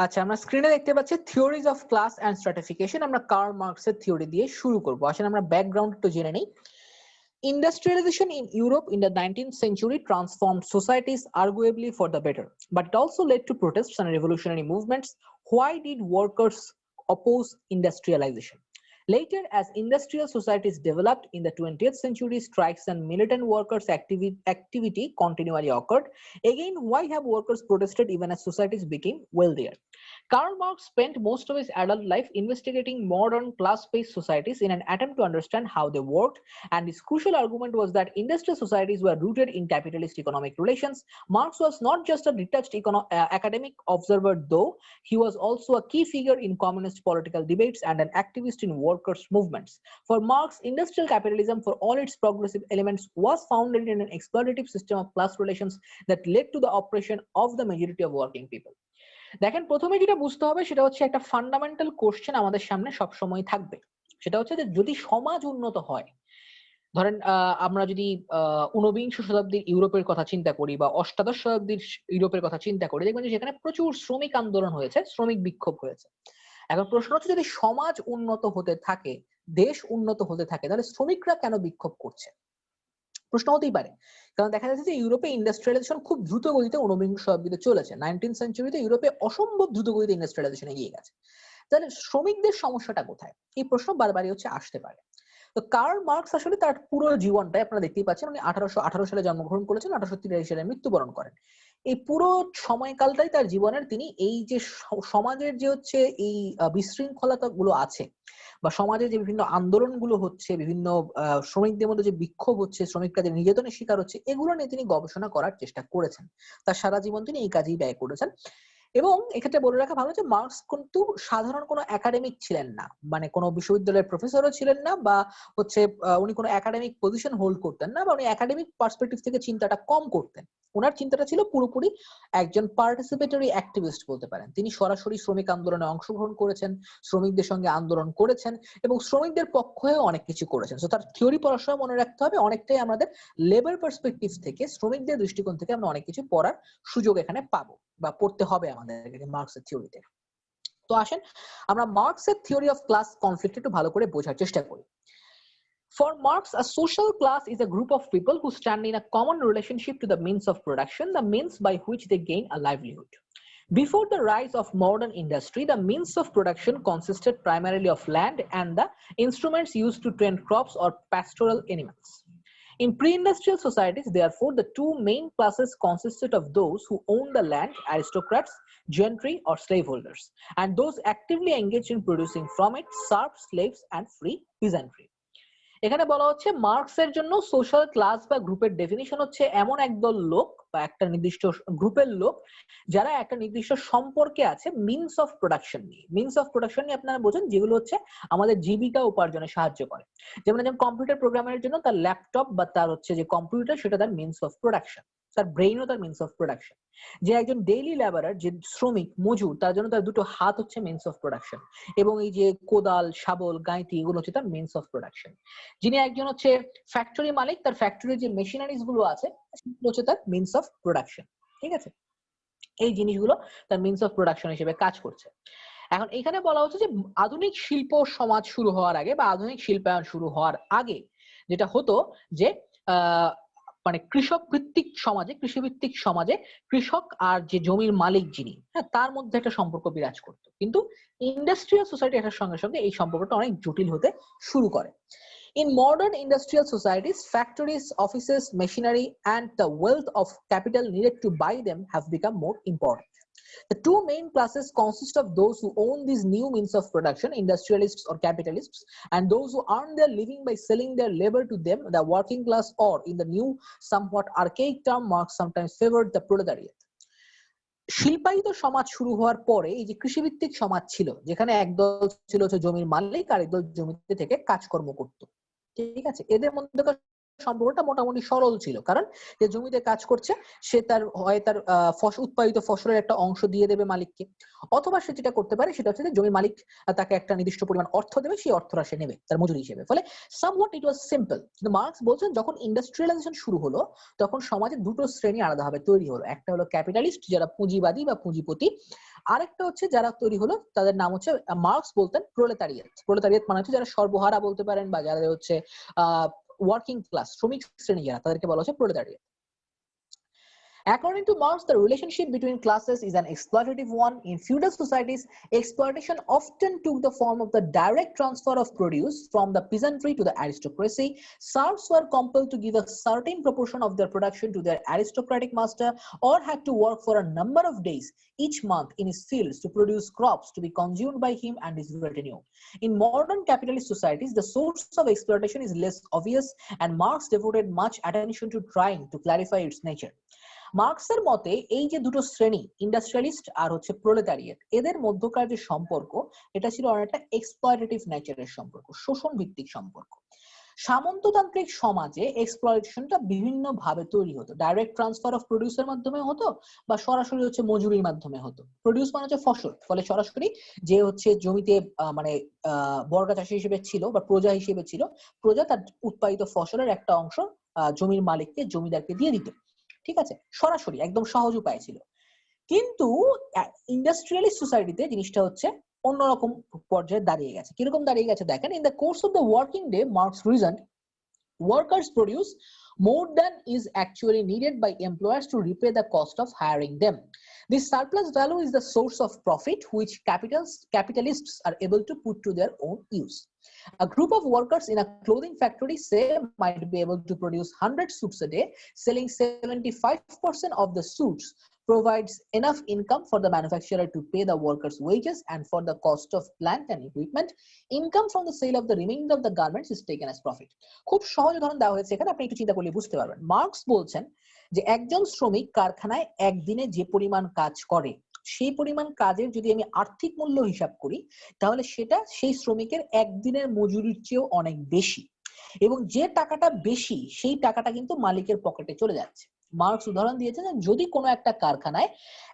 আচ্ছা, আমরা স্ক্রিনে দেখতে পাচ্ছি theories of class and stratification. আমরা কার্ল মার্কসের থিওরি দিয়ে শুরু করব। আসলে আমরা ব্যাকগ্রাউন্ড একটু জেনে নেই। Industrialization in Europe in the 19th century transformed societies arguably for the better, but it also led to protests and revolutionary movements. Why did workers oppose industrialization? Later, as industrial societies developed in the 20th century, strikes and militant workers' activity continually occurred. Again, why have workers protested even as societies became wealthier? Karl Marx spent most of his adult life investigating modern class-based societies in an attempt to understand how they worked, and his crucial argument was that industrial societies were rooted in capitalist economic relations. Marx was not just a detached academic observer, though he was also a key figure in communist political debates and an activist in workers' movements. For Marx, industrial capitalism, for all its progressive elements, was founded in an exploitative system of class relations that led to the oppression of the majority of working people. দেখেন, প্রথমে যেটা বুঝতে হবে সেটা হচ্ছে একটা ফান্ডামেন্টাল কোশ্চেন আমাদের সামনে সবসময় থাকবে। সেটা হচ্ছে যে যদি সমাজ উন্নত হয়, ধরেন আমরা যদি ঊনবিংশ শতাব্দীর ইউরোপের কথা চিন্তা করি বা অষ্টাদশ শতাব্দীর ইউরোপের কথা চিন্তা করি, দেখবেন যে সেখানে প্রচুর শ্রমিক আন্দোলন হয়েছে, শ্রমিক বিক্ষোভ হয়েছে। এখন প্রশ্ন হচ্ছে, যদি সমাজ উন্নত হতে থাকে, দেশ উন্নত হতে থাকে, তাহলে শ্রমিকরা কেন বিক্ষোভ করছে? প্রশ্ন হতেই পারে, কারণ দেখা যাচ্ছে যে ইউরোপে ইন্ডাস্ট্রিয়ালাইজেশন খুব দ্রুত গতিতে ঊনবিংশ শতাব্দীতে চলেছে। 19th সেঞ্চুরিতে ইউরোপে অসম্ভব দ্রুত গতিতে ইন্ডাস্ট্রিয়ালাইজেশন এগিয়ে গেছে। তাহলে শ্রমিকদের সমস্যাটা কোথায়? এই প্রশ্ন বারবারই হচ্ছে আসতে পারে। তো কার্ল মার্কস আসলে তার পুরো জীবনটাই আপনারা দেখতেই পাচ্ছেন, উনি 1818 সালে জন্মগ্রহণ করেছেন, 1883 সালে মৃত্যুবরণ করেন। এই পুরো সময়কালটাই তার জীবনের তিনি এই যে সমাজের যে হচ্ছে এই বিশৃঙ্খলতা গুলো আছে, বা সমাজে যে বিভিন্ন আন্দোলনগুলো হচ্ছে, বিভিন্ন শ্রমিকদের মধ্যে যে বিক্ষোভ হচ্ছে, শ্রমিকরা যে নির্যাতনের শিকার হচ্ছে, এগুলো নিয়ে তিনি গবেষণা করার চেষ্টা করেছেন। তার সারা জীবন তিনি এই কাজেই ব্যয় করেছেন। এবং এক্ষেত্রে বলে রাখা ভালো যে মার্কস কিন্তু সাধারণ কোনো একাডেমিক ছিলেন না, মানে কোনো বিশ্ববিদ্যালয়ের প্রফেসরও ছিলেন না, বা হচ্ছে উনি কোনো একাডেমিক পজিশন হোল্ড করতেন না, বা উনি একাডেমিক পার্সপেক্টিভ থেকে চিন্তাটা কম করতেন। ওনার চিন্তাটা ছিল পুরোপুরি একজন পার্টিসিপেটরি অ্যাক্টিভিস্ট বলতে পারেন। তিনি সরাসরি শ্রমিক আন্দোলনে অংশগ্রহণ করেছেন, শ্রমিকদের সঙ্গে আন্দোলন করেছেন এবং শ্রমিকদের পক্ষেও অনেক কিছু করেছেন। সো তার থিওরি পড়ার সময় মনে রাখতে হবে অনেকটাই আমাদের লেবার পার্সপেক্টিভ থেকে, শ্রমিকদের দৃষ্টিকোণ থেকে আমরা অনেক কিছু পড়ার সুযোগ এখানে পাবো বা পড়তে হবে আমাদেরকে মার্কসের থিওরিতে। তো আসেন আমরা মার্কসের থিওরি অফ ক্লাস কনফ্লিক্ট একটু ভালো করে বোঝার চেষ্টা করি। For Marx, a social class is a group of people who stand in a common relationship to the means of production, the means by which they gain a livelihood. Before the rise of modern industry, the means of production consisted primarily of land and the instruments used to tend crops or pastoral animals. In pre-industrial societies, therefore, the two main classes consisted of those who owned the land, aristocrats, gentry or slaveholders, and those actively engaged in producing from it serfs, slaves, and free peasantry. এখানে বলা হচ্ছে মার্কসের জন্য সোশ্যাল ক্লাস বা গ্রুপের ডেফিনিশন হচ্ছে এমন একদল লোক বা একটা নির্দিষ্ট গ্রুপের লোক যারা একটা নির্দিষ্ট সম্পর্কে আছে মিনস অফ প্রোডাকশন নিয়ে। মিনস অফ প্রোডাকশন নিয়ে আপনারা বোঝেন যেগুলো হচ্ছে আমাদের জীবিকা উপার্জনে সাহায্য করে। যেমন একজন কম্পিউটার প্রোগ্রামারের জন্য তার ল্যাপটপ বা তার হচ্ছে যে কম্পিউটার, সেটা তার মিনস অফ প্রোডাকশন, তার ব্রেইনও তার মিনস অফ প্রোডাকশন। যে একজন ডেইলি লেবারার, যে শ্রমিক মজুর, তার জন্য তার দুটো হাত হচ্ছে মিনস অফ প্রোডাকশন, এবং এই যে কোদাল, শাবল, গাঁইতি, এগুলো হচ্ছে তার মিনস অফ প্রোডাকশন। যিনি একজন হচ্ছে ফ্যাক্টরি মালিক, তার ফ্যাক্টরির যে মেশিনারিজ গুলো আছে সেগুলো হচ্ছে তার মিনস অফ প্রোডাকশন। ঠিক আছে, এই জিনিসগুলো তার মিনস অফ প্রোডাকশন হিসেবে কাজ করছে। এখন এখানে বলা হচ্ছে যে আধুনিক শিল্প সমাজ শুরু হওয়ার আগে বা আধুনিক শিল্পায়ন শুরু হওয়ার আগে যেটা হতো যে মানে কৃষক ভিত্তিক সমাজে, কৃষি ভিত্তিক সমাজে কৃষক আর যে জমির মালিক যিনি, হ্যাঁ, তার মধ্যে একটা সম্পর্ক বিরাজ করতো। কিন্তু ইন্ডাস্ট্রিয়াল সোসাইটি আসার সঙ্গে সঙ্গে এই সম্পর্কটা অনেক জটিল হতে শুরু করে। In modern industrial societies, factories, offices, machinery, and the wealth of capital needed to buy them have become more important. The two main classes consist of those who own these new means of production, industrialists or capitalists, and those who earn their living by selling their labor to them, the working class, or in the new, somewhat archaic term, Marx sometimes favored the proletariat. শিল্পায়িত সমাজ শুরু হওয়ার পরে এই যে কৃষিভিত্তিক সমাজ ছিল, যেখানে একদল ছিল হচ্ছে জমির মালিক আর একদল জমিতে থেকে কাজকর্ম করত, ঠিক আছে, এদের মধ্যে সম্পর্কটা মোটামুটি সরল ছিল। কারণ যে জমিতে কাজ করছে সে তার হয় তার উৎপাদিত ফসলের একটা অংশ দিয়ে দেবে মালিককে, অথবা সে যেটা করতে পারে সেটা হচ্ছে যে জমির মালিক তাকে একটা নির্দিষ্ট পরিমাণ অর্থ দেবে, সেই অর্থটা সে নেবে তার মজুরি হিসেবে। ফলে সামহাট ইট ওয়াজ সিম্পল। কিন্তু মার্কস বলছেন যখন ইন্ডাস্ট্রিয়ালাইজেশন শুরু হলো তখন সমাজে দুটো শ্রেণী আলাদাভাবে তৈরি হলো। একটা হলো ক্যাপিটালিস্ট, যারা পুঁজিবাদী বা পুঁজিপতি, আরেকটা হচ্ছে যারা তৈরি হলো তাদের নাম হচ্ছে মার্কস বলতেন প্রোলেতারিয়েট। প্রোলেতারিয়েট মানে হচ্ছে যারা সর্বহারা বলতে পারেন, বা যারা হচ্ছে ওয়ার্কিং ক্লাস, শ্রমিক শ্রেণী যারা, তাদেরকে বলা হচ্ছে প্রোলেতারিয়েট। According to Marx, the relationship between classes is an exploitative one. In feudal societies, exploitation often took the form of the direct transfer of produce from the peasantry to the aristocracy. Serfs were compelled to give a certain proportion of their production to their aristocratic master, or had to work for a number of days each month in his fields to produce crops to be consumed by him and his retinue. In modern capitalist societies, the source of exploitation is less obvious, and Marx devoted much attention to trying to clarify its nature. মার্কসের মতে এই যে দুটো শ্রেণী, ইন্ডাস্ট্রিয়ালিস্ট আর হচ্ছে প্রোলেটারিয়েট, এদের মধ্যকার যে সম্পর্ক, এটা ছিল অনেকটা এক্সপ্লয়টেটিভ নেচারের সম্পর্ক, শোষণ ভিত্তিক সম্পর্ক। সামন্ততান্ত্রিক সমাজে এক্সপ্লয়টেশনটা বিভিন্ন ভাবে তৈরি হতো। ডাইরেক্ট ট্রান্সফার অফ প্রোডিউসের মাধ্যমে হতো, বা সরাসরি হচ্ছে মজুরির মাধ্যমে হতো। প্রোডিউস মানে হচ্ছে ফসল, ফলে সরাসরি যে হচ্ছে জমিতে মানে বর্গা চাষী হিসেবে ছিল বা প্রজা হিসেবে ছিল, প্রজা তার উৎপাদিত ফসলের একটা অংশ জমির মালিককে, জমিদারকে দিয়ে দিত। ঠিক আছে, সরাসরি একদম সহজ উপায় ছিল। কিন্তু ইন্ডাস্ট্রিয়ালিস্ট সোসাইটিতে জিনিসটা হচ্ছে অন্যরকম পর্যায়ে দাঁড়িয়ে গেছে। কিরকম দাঁড়িয়ে গেছে দেখেন, in the course of the working day Marx reasoned workers produce more than is actually needed by employers to repay the cost of hiring them. This surplus value is the source of profit which capitalists are able to put to their own use. A group of workers in a clothing factory, say, might be able to produce 100 suits a day. Selling 75% of the suits provides enough income for the manufacturer to pay the workers' wages and for the cost of plant and equipment. Income from the sale of the remainder of the garments is taken as profit. খুব সহজ উদাহরণ দেওয়া হয়েছে এখানে, আপনি একটু চিন্তা করলে বুঝতে পারবেন। মার্কস বলছেন যে একজন শ্রমিক কারখানায় একদিনে যে পরিমাণ কাজ করে, সেই পরিমাণ কাজের যদি আমি আর্থিক মূল্য হিসাব করি, তাহলে সেটা সেই শ্রমিকের একদিনের মজুরির চেয়েও অনেক বেশি, এবং যে টাকাটা বেশি সেই টাকাটা কিন্তু মালিকের পকেটে চলে যাচ্ছে। মার্কস উদাহরণ দিয়েছে যে যদি কোনো একটা কারখানায়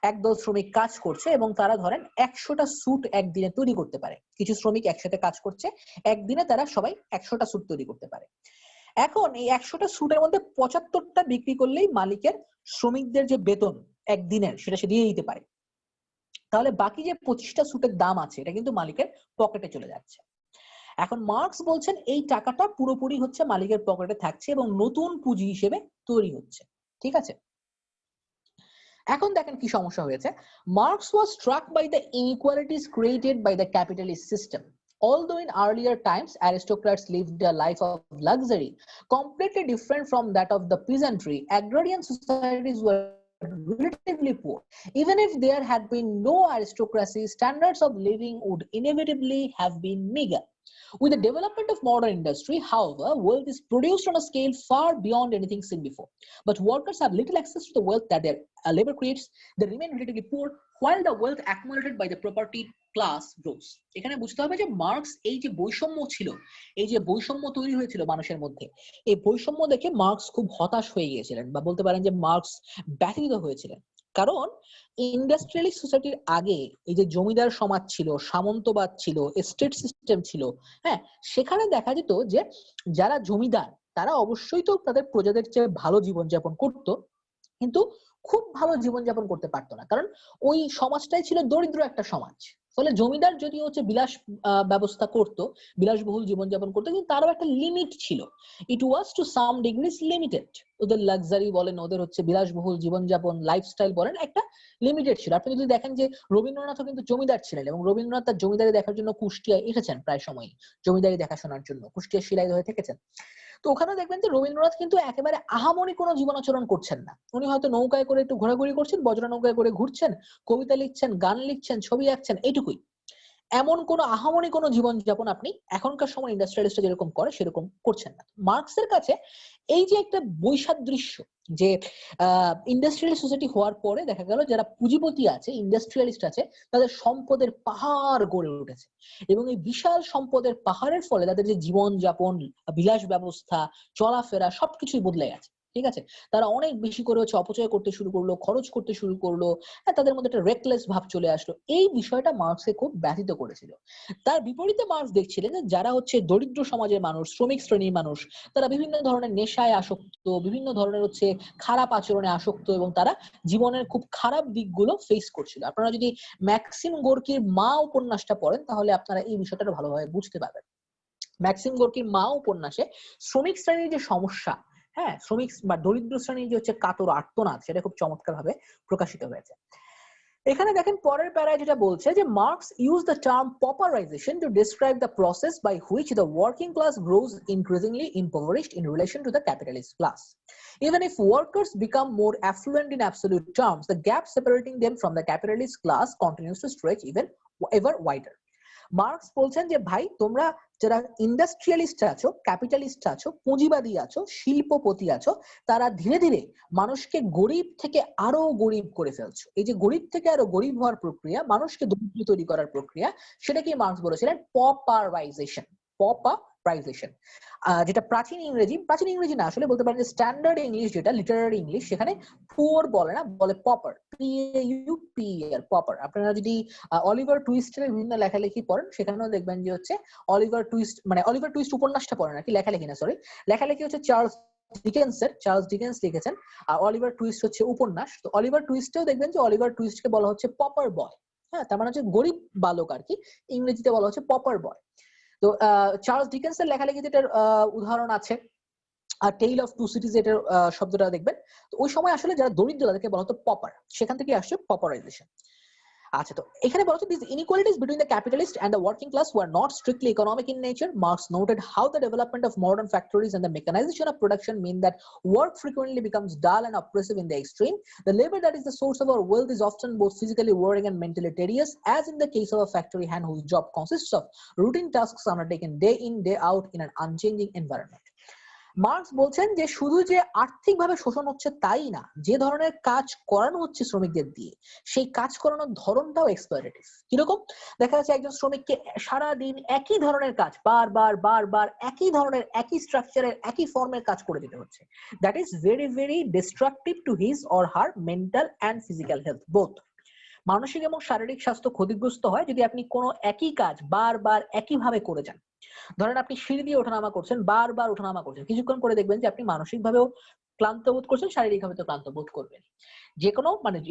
একদল শ্রমিক কাজ করছে এবং তারা ধরেন 100টা স্যুট একদিনে তৈরি করতে পারে, কিছু শ্রমিক একসাথে কাজ করছে, একদিনে তারা সবাই 100টা স্যুট তৈরি করতে পারে। এখন এই 100টা স্যুটের মধ্যে 75টা বিক্রি করলেই মালিকের শ্রমিকদের যে বেতন একদিনের, সেটা সে দিয়ে দিতে পারে। তাহলে বাকি যে 25টা স্যুটের দাম আছে, এটা কিন্তু মালিকের পকেটে চলে যাচ্ছে। এখন মার্কস বলছেন এই টাকাটা পুরোপুরি হচ্ছে মালিকের পকেটে থাকছে এবং নতুন পুঁজি হিসেবে তৈরি হচ্ছে। ঠিক আছে, এখন দেখেন কি সমস্যা হয়েছে। Marks was struck by the inequalities created by the capitalist system. Although in earlier times aristocrats lived a life of luxury completely different from that of the peasantry, agrarian societies were relatively poor. Even if there had been no aristocracy, standards of living would inevitably have been meager. With the development of modern industry, however, wealth is produced on a scale far beyond anything seen before. But workers have little access to the wealth that their labor creates. They remain relatively poor while the wealth accumulated by the property class grows. এখানে বুঝতে হবে যে মার্কস এই যে বৈষম্য ছিল, এই যে বৈষম্য তৈরি হয়েছিল মানুষের মধ্যে, এই বৈষম্য দেখে মার্কস খুব হতাশ হয়ে গিয়েছিলেন, বা বলতে পারেন যে মার্কস ব্যথিত হয়েছিলেন। কারণ ইন্ডাস্ট্রিয়ালিস্ট সোসাইটির আগে এই যে জমিদার সমাজ ছিল, সামন্তবাদ ছিল, এস্টেট সিস্টেম ছিল, হ্যাঁ, সেখানে দেখা যেত যে যারা জমিদার তারা অবশ্যই তো তাদের প্রজাদের চেয়ে ভালো জীবনযাপন করত, কিন্তু খুব ভালো জীবনযাপন করতে পারতো না, কারণ ওই সমাজটাই ছিল দরিদ্র একটা সমাজ। ফলে জমিদার যদি হচ্ছে বিলাস ব্যবস্থা করতো, বিলাসবহুল জীবনযাপন করতো, কিন্তু তারও একটা লিমিট ছিল। ইট ওয়াজ টু সাম ডিগ্রিজ লিমিটেড। ওদের লাক্সারি বলেন, ওদের হচ্ছে বিলাসবহুল জীবনযাপন, লাইফস্টাইল বলেন, একটা লিমিটেড ছিল। আপনি যদি দেখেন যে রবীন্দ্রনাথও কিন্তু জমিদার ছিলেন, এবং রবীন্দ্রনাথ তার জমিদারি দেখার জন্য কুষ্টিয়ায় এসেছেন, প্রায় সময় জমিদারি দেখাশোনার জন্য কুষ্টিয়া শিলাইদহে হয়ে থেকেছেন। তো ওখানে দেখবেন যে রবীন্দ্রনাথ কিন্তু একেবারে আহামরি কোনো জীবনাচরণ করছেন না। উনি হয়তো নৌকায় করে একটু ঘোরাঘুরি করছেন, বজ্র নৌকায় করে ঘুরছেন, কবিতা লিখছেন, গান লিখছেন, ছবি আঁকছেন, এইটুকুই। এমন কোনো আহামরি কোনো জীবনযাপন আপনি এখনকার সময় ইন্ডাস্ট্রিয়ালিস্টরা যেরকম করে সেরকম করছেন না। মার্কসের কাছে এই যে একটা বৈসাদৃশ্য, যে ইন্ডাস্ট্রিয়াল সোসাইটি হওয়ার পরে দেখা গেল যারা পুঁজিপতি আছে, ইন্ডাস্ট্রিয়ালিস্ট আছে, তাদের সম্পদের পাহাড় গড়ে উঠেছে, এবং এই বিশাল সম্পদের পাহাড়ের ফলে তাদের যে জীবনযাপন, বিলাস ব্যবস্থা, চলাফেরা সবকিছুই বদলে গেছে। ঠিক আছে, তারা অনেক বেশি করে হচ্ছে অপচয় করতে শুরু করলো, খরচ করতে শুরু করলো, তাদের মধ্যে একটা রেকলেস ভাব চলে আসলো। এই বিষয়টা মার্কসকে খুব ব্যথিত করেছিল। তার বিপরীতে মার্কস দেখছিলেন যে যারা হচ্ছে দরিদ্র সমাজের মানুষ, শ্রমিক শ্রেণীর মানুষ, তারা বিভিন্ন ধরনের নেশায় আসক্ত, বিভিন্ন ধরনের হচ্ছে খারাপ আচরণে আসক্ত, এবং তারা জীবনের খুব খারাপ দিকগুলো ফেস করছিল। আপনারা যদি ম্যাক্সিম গোর্কির মা উপন্যাসটা পড়েন, তাহলে আপনারা এই বিষয়টা ভালোভাবে বুঝতে পারবেন। ম্যাক্সিম গোর্কির মা উপন্যাসে শ্রমিক শ্রেণীর যে সমস্যা, হ্যাঁ, শ্রমিক বা দরিদ্র শ্রেণীর যে হচ্ছে কাতর আর্তনাদ সেটা খুব চমৎকার ভাবে প্রকাশিত হয়েছে। এখানে দেখেন পরের প্যারায় যেটা বলছে যে marks use the term pauperization to describe the process by which the working class grows increasingly impoverished in relation to the capitalist class. Even if workers become more affluent in absolute terms, the gap separating them from the capitalist class continues to stretch even ever wider. Marks বলছেন যে ভাই তোমরা যারা ইন্ডাস্ট্রিয়ালিস্ট আছো, ক্যাপিটালিস্ট আছো, পুঁজিবাদী আছো, শিল্পপতি আছো, তারা ধীরে ধীরে মানুষকে গরিব থেকে আরো গরিব করে ফেলছো। এই যে গরিব থেকে আরো গরিব হওয়ার প্রক্রিয়া, মানুষকে দরিদ্র তৈরি করার প্রক্রিয়া, সেটাকে মার্কস বলেছিলেন পপারাইজেশন। পপারাইজেশন যেটা প্রাচীন ইংরেজি না, আসলে বলতে পারেন যে স্ট্যান্ডার্ড ইংলিশ, যেটা লিটারারি ইংলিশ, সেখানে পুয়ার বলে না, বলে পপার, PAUPER, পপার। আপনারা যদি অলিভার টুইস্টের বিভিন্ন লেখালেখি পড়েন, সেখানেও দেখবেন যে হচ্ছে অলিভার টুইস্ট উপন্যাসটা পড়েন আর কি, লেখালেখি না, সরি, লেখালেখি হচ্ছে চার্লস ডিকেন্স লিখেছেন, আর অলিভার টুইস্ট হচ্ছে উপন্যাস। তো অলিভার টুইস্টেও দেখবেন যে অলিভার টুইস্টকে বলা হচ্ছে পপার বয়। হ্যাঁ, তার মানে হচ্ছে গরিব বালক আর কি, ইংরেজিতে বলা হচ্ছে পপার বয়। তো চার্লস ডিকেন্সের লেখালেখিতে এটার উদাহরণ আছে, আর টেইল অফ টু সিটিজ এটার শব্দটা দেখবেন। তো ওই সময় আসলে যারা দরিদ্র তাদেরকে বলা হতো পপার, সেখান থেকে আসছে পপারাইজেশন। আচ্ছা, তো এখানে বলা হচ্ছে these inequalities between the capitalist and the working class were not strictly economic in nature. Marx noted how the development of modern factories and the mechanization of production mean that work frequently becomes dull and oppressive in the extreme. The labor that is the source of our wealth is often both physically wearing and mentally tedious, as in the case of a factory hand whose job consists of routine tasks undertaken day in day out in an unchanging environment. Marks বলছেন যে শুধু যে আর্থিকভাবে শোষণ হচ্ছে তাই না, যে ধরনের কাজ করানো হচ্ছে শ্রমিকদের দিয়ে, সেই কাজ করানোর ধরনটাও এক্সপ্লয়টেটিভ। কিরকম? দেখা যাচ্ছে একজন শ্রমিককে সারাদিন একই ধরনের কাজ বারবার একই ধরনের, একই স্ট্রাকচারের, একই ফর্মের কাজ করে দিতে হচ্ছে। That is very very destructive to his or her mental and physical health both. মানসিক এবং শারীরিক স্বাস্থ্য ক্ষতিগ্রস্ত হয় যদি আপনি কোনো একই কাজ বারবার একইভাবে করে যান। ধরেন আপনি সিঁড়ি দিয়ে ওঠানামা করছেন, বারবার ওঠানামা করছেন, কিছুক্ষণ করে দেখবেন যে আপনি মানসিক ভাবেও ক্লান্ত বোধ করছেন, শারীরিক ভাবে তো ক্লান্ত বোধ করবেন। যে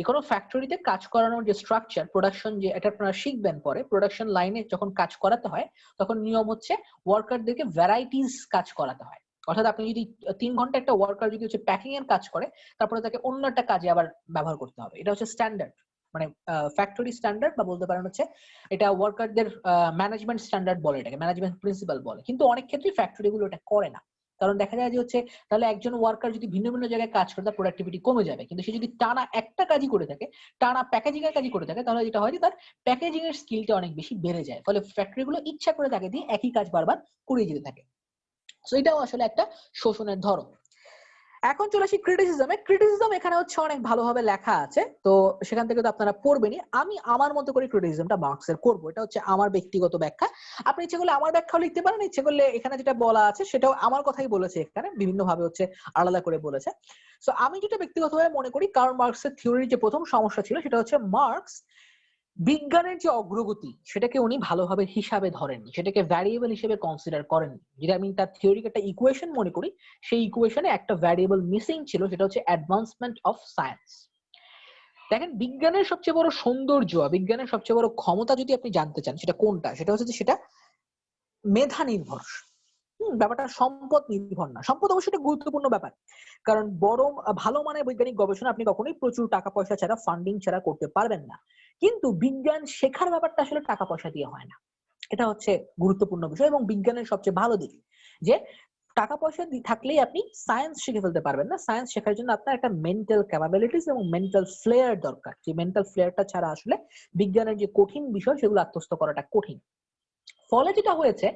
কোনো ফ্যাক্টরিতে কাজ করানোর যে স্ট্রাকচার, প্রোডাকশন, যে এটা আপনারা শিখবেন পরে, প্রোডাকশন লাইনে যখন কাজ করাতে হয় তখন নিয়ম হচ্ছে ওয়ার্কারদেরকে ভ্যারাইটিস কাজ করাতে হয়। অর্থাৎ আপনি যদি 3 ঘন্টা একটা ওয়ার্কার যদি হচ্ছে প্যাকিং এর কাজ করে, তারপরে তাকে অন্য একটা কাজে আবার ব্যবহার করতে হবে। এটা হচ্ছে স্ট্যান্ডার্ড, মানে ফ্যাক্টরি স্ট্যান্ডার্ড, বা বলতে পারেন হচ্ছে এটা ওয়ার্কারদের ম্যানেজমেন্ট স্ট্যান্ডার্ড বলে, এটাকে ম্যানেজমেন্ট প্রিন্সিপাল বলে। কিন্তু অনেক ক্ষেত্রে ফ্যাক্টরি গুলো এটা করে না, কারণ দেখা যায় যে হচ্ছে তাহলে একজন ওয়ার্কার যদি ভিন্ন ভিন্ন জায়গায় কাজ করে তার প্রোডাক্টিভিটি কমে যাবে। কিন্তু সে যদি টানা একটা কাজই করে থাকে, টানা প্যাকেজিং এর কাজই করে থাকে, তাহলে যেটা হয় যে তার প্যাকেজিং এর স্কিলটা অনেক বেশি বেড়ে যায়। ফলে ফ্যাক্টরি গুলো ইচ্ছা করে তাকে দিয়ে একই কাজ বারবার করে যেতে থাকে। সো এটাও আসলে একটা শোষণের ধরন। এখন চলে আসি ক্রিটিসিজমে। ক্রিটিসিজম এখানে হচ্ছে অনেক ভালোভাবে লেখা আছে, তো সেখান থেকে তো আপনারা পড়বেনই। আমি আমার মতো করে ক্রিটিসিজমটা মার্কসের করব, এটা হচ্ছে আমার ব্যক্তিগত ব্যাখ্যা। আপনি ইচ্ছে করলে আমার ব্যাখ্যাও লিখতে পারেন, ইচ্ছে করলে এখানে যেটা বলা আছে সেটাও আমার কথাই বলেছে, এখানে বিভিন্ন ভাবে হচ্ছে আলাদা করে বলেছে। সো আমি যেটা ব্যক্তিগতভাবে মনে করি, কার্ল মার্কসের থিওরির যে প্রথম সমস্যা ছিল সেটা হচ্ছে মার্কস বিজ্ঞানের যে অগ্রগতি সেটাকে উনি ভালোভাবে হিসাবে ধরেননি, সেটাকে ভ্যারিয়েবল হিসেবে কনসিডার করেননি। যেটা আমি তার থিওরিকে একটা ইকুয়েশন মনে করি, সেই ইকুয়েশনে একটা ভ্যারিয়েবল মিসিং ছিল, সেটা হচ্ছে অ্যাডভান্সমেন্ট অফ সায়েন্স। দেখেন, বিজ্ঞানের সবচেয়ে বড় সৌন্দর্য, বিজ্ঞানের সবচেয়ে বড় ক্ষমতা যদি আপনি জানতে চান সেটা কোনটা, সেটা হচ্ছে যে সেটা মেধা নির্ভর। ব্যাপারটা সম্পদ নির্ভর না। সম্পদ অবশ্যই একটা গুরুত্বপূর্ণ ব্যাপার, কারণ বড় ভালো মানের বৈজ্ঞানিক গবেষণা আপনি কখনোই প্রচুর টাকা পয়সা ছাড়া, ফান্ডিং ছাড়া করতে পারবেন না। কিন্তু বিজ্ঞান শেখার ব্যাপারটা আসলে টাকা পয়সা দিয়ে হয় না, এটা হচ্ছে গুরুত্বপূর্ণ বিষয় এবং বিজ্ঞানের সবচেয়ে ভালো দিক। যে টাকা পয়সা থাকলেই আপনি সায়েন্স শিখে ফেলতে পারবেন না। সায়েন্স শেখার জন্য আপনার একটা মেন্টাল ক্যাপাবিলিটিস এবং মেন্টাল ফ্লেয়ার দরকার। যে মেন্টাল ফ্লেয়ারটা ছাড়া আসলে বিজ্ঞানের যে কঠিন বিষয় সেগুলো আত্মস্থ করাটা কঠিন। ফলে যেটা হয়েছে,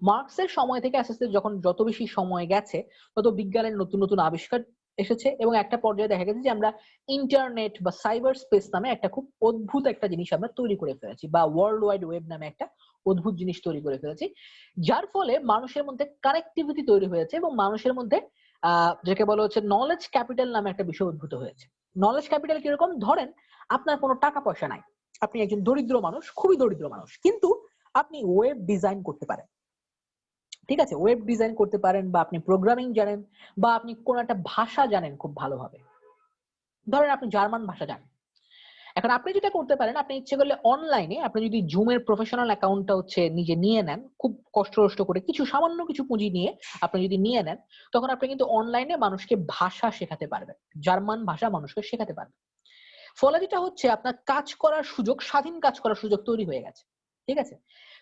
মার্কসের সময় থেকে আস্তে আস্তে যখন যত বেশি সময় গেছে, তত বিজ্ঞানের নতুন নতুন আবিষ্কার এসেছে এবং একটা পর্যায়ে দেখা গেছে যে আমরা ইন্টারনেট বা সাইবার স্পেস নামে একটা খুব অদ্ভুত একটা জিনিস আমরা তৈরি করে ফেলেছি, বা ওয়ার্ল্ড ওয়াইড ওয়েব নামে একটা অদ্ভুত জিনিস তৈরি করে ফেলেছি, যার ফলে মানুষের মধ্যে কানেক্টিভিটি তৈরি হয়েছে এবং মানুষের মধ্যে যাকে বলা হচ্ছে নলেজ ক্যাপিটাল নামে একটা বিষয় উদ্ভূত হয়েছে। নলেজ ক্যাপিটাল কিরকম? ধরেন আপনার কোনো টাকা পয়সা নাই, আপনি একজন দরিদ্র মানুষ, খুবই দরিদ্র মানুষ, কিন্তু আপনি ওয়েব ডিজাইন করতে পারেন। ঠিক আছে, ওয়েব ডিজাইন করতে পারেন, বা আপনি প্রোগ্রামিং জানেন, বা আপনি কোন একটা ভাষা জানেন খুব ভালোভাবে। ধরেন আপনি জার্মান ভাষা জানেন। এখন আপনি যেটা করতে পারেন, আপনি ইচ্ছে করলে অনলাইনে আপনি যদি জুমের প্রফেশনাল অ্যাকাউন্টটা হচ্ছে নিজে নিয়ে নেন, খুব কষ্ট করে কিছু সামান্য কিছু পুঁজি নিয়ে আপনি যদি নিয়ে নেন, তখন আপনি কিন্তু অনলাইনে মানুষকে ভাষা শেখাতে পারবেন, জার্মান ভাষা মানুষকে শেখাতে পারবেন। ফলে যেটা হচ্ছে আপনার কাজ করার সুযোগ, স্বাধীন কাজ করার সুযোগ তৈরি হয়ে গেছে। ঠিক আছে?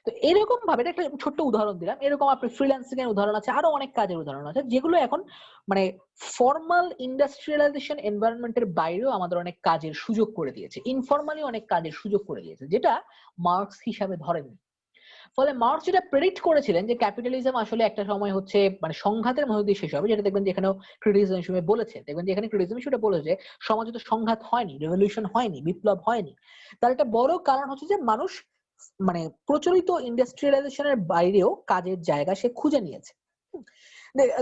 তো এরকম ভাবে একটা ছোট্ট উদাহরণ দিলাম। এরকম আপনি ফ্রিল্যান্সিং এর উদাহরণ আছে, আরো অনেক কাজের উদাহরণ আছে যেগুলো এখন মানে ফর্মাল ইন্ডাস্ট্রিয়ালাইজেশন এনভায়রনমেন্টের বাইরেও আমাদের অনেক কাজের সুযোগ করে দিয়েছে, ইনফর্মালি অনেক কাজের সুযোগ করে দিয়েছে, যেটা মার্কস হিসাবে ধরেননি। ফলে মার্কস যেটা প্রেডিক্ট করেছিলেন যে ক্যাপিটালিজম আসলে একটা সময় হচ্ছে মানে সংঘাতের মধ্যে দিয়ে শেষ হবে, যেটা দেখবেন যে এখানেও ক্রিটিসিজম হিসেবে বলেছে, দেখবেন যে এখানে ক্রিটিসিজম হিসেবে বলেছে যে সমাজে তো সংঘাত হয়নি, রেভলিউশন হয়নি, বিপ্লব হয়নি। তার একটা বড় কারণ হচ্ছে যে মানুষ মানে প্রচলিত ইন্ডাস্ট্রিয়ালাইজেশনের বাইরেও কাজের জায়গা সে খুঁজে নিয়েছে।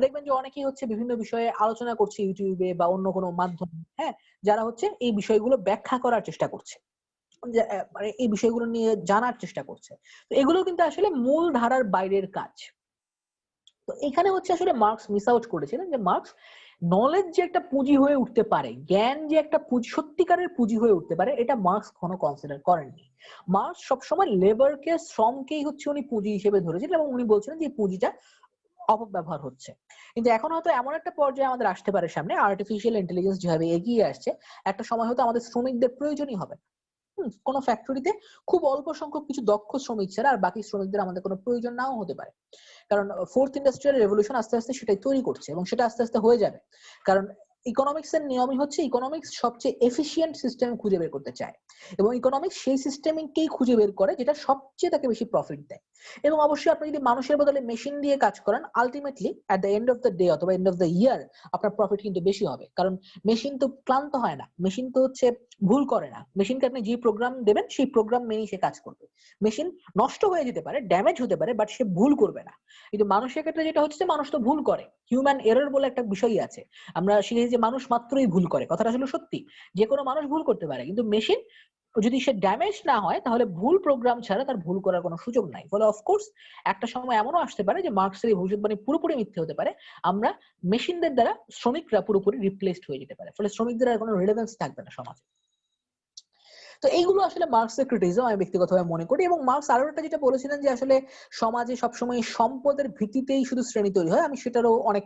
দেখবেন যে অনেকেই হচ্ছে বিভিন্ন বিষয়ে আলোচনা করছে ইউটিউবে বা অন্য কোনো মাধ্যমে, হ্যাঁ, যারা হচ্ছে এই বিষয়গুলো ব্যাখ্যা করার চেষ্টা করছে, মানে এই বিষয়গুলো নিয়ে জানার চেষ্টা করছে। তো এগুলো কিন্তু আসলে মূল ধারার বাইরের কাজ। তো এখানে হচ্ছে আসলে মার্কস মিস আউট করেছিলেন যে মার্কস নলেজ যে একটা পুঁজি হয়ে উঠতে পারে, জ্ঞান যে একটা সত্যিকারের পুঁজি হয়ে উঠতে পারে, এটা মার্কস কোনো কনসিডার করেননি। মার্কস সবসময় লেবারকে, শ্রমকেই হচ্ছে উনি পুঁজি হিসেবে ধরেছিলেন এবং উনি বলছিলেন যে পুঁজিটা অপব্যবহার হচ্ছে। কিন্তু এখন হয়তো এমন একটা পর্যায়ে আমাদের আসতে পারে সামনে, আর্টিফিশিয়াল ইন্টেলিজেন্স যেভাবে এগিয়ে আসছে, একটা সময় হয়তো আমাদের শ্রমিকদের প্রয়োজনই হবে। কোন ফ্যাক্টরিতে খুব অল্প সংখ্যক কিছু দক্ষ শ্রমিক ছাড়া আর বাকি শ্রমিকদের আমাদের কোনো প্রয়োজন নাও হতে পারে। কারণ ফোর্থ ইন্ডাস্ট্রিয়াল রেভলিউশন আস্তে আস্তে সেটাই তৈরি করছে এবং সেটা আস্তে আস্তে হয়ে যাবে। কারণ ইকোনমিক্স এর নিয়মই হচ্ছে ইকোনমিক্স সবচেয়ে এফিশিয়েন্ট সিস্টেম খুঁজে বের করতে চায় এবং ইকোনমিক্স সেই সিস্টেমকেই খুঁজে বের করে যেটা সবচেয়ে তাকে বেশি প্রফিট দেয়। এবং অবশ্যই আপনি যদি মানুষের বদলে মেশিন দিয়ে কাজ করেন, ultimately at the end of the day অথবা এন্ড অফ দ্য ইয়ার আপনার প্রফিট কিন্তু বেশি হবে। কারণ মেশিন তো ক্লান্ত হয় না, মেশিন তো হচ্ছে ভুল করে না। মেশিনকে আপনি যে প্রোগ্রাম দেবেন সেই প্রোগ্রাম মেনেই সে কাজ করবে। মেশিন নষ্ট হয়ে যেতে পারে, ড্যামেজ হতে পারে, বাট সে ভুল করবে না। কিন্তু মানুষের ক্ষেত্রে যেটা হচ্ছে মানুষ তো ভুল করে, হিউম্যান এরর বলে একটা বিষয় আছে। আমরা শিখেছি যে মানুষ মাত্রই ভুল করে, কথাটা আসলে সত্যি, যে কোনো মানুষ ভুল করতে পারে, কিন্তু মেশিন যদি সে ড্যামেজ না হয় তাহলে ভুল প্রোগ্রাম ছাড়া তার ভুল করার কোনো সুযোগ নাই। ফলে অফকোর্স একটা সময় এমনও আসতে পারে যে মার্কসের এই ভবিষ্যৎবাণী পুরোপুরি মিথ্যে হতে পারে, আমরা মেশিনদের দ্বারা শ্রমিকরা পুরোপুরি রিপ্লেসড হয়ে যেতে পারে, ফলে শ্রমিকদের আর কোনো রিলেভেন্স থাকবে না সমাজে। তো এইগুলো আসলে মার্কসের ক্রিটিসিজম আমি ব্যক্তিগতভাবে মনে করি। এবং মার্কস আরো একটা যেটা বলেছিলেন যে আসলে সমাজে সবসময় সম্পদের ভিত্তিতেই শুধু শ্রেণী তৈরি হয়, আমি সেটারও অনেক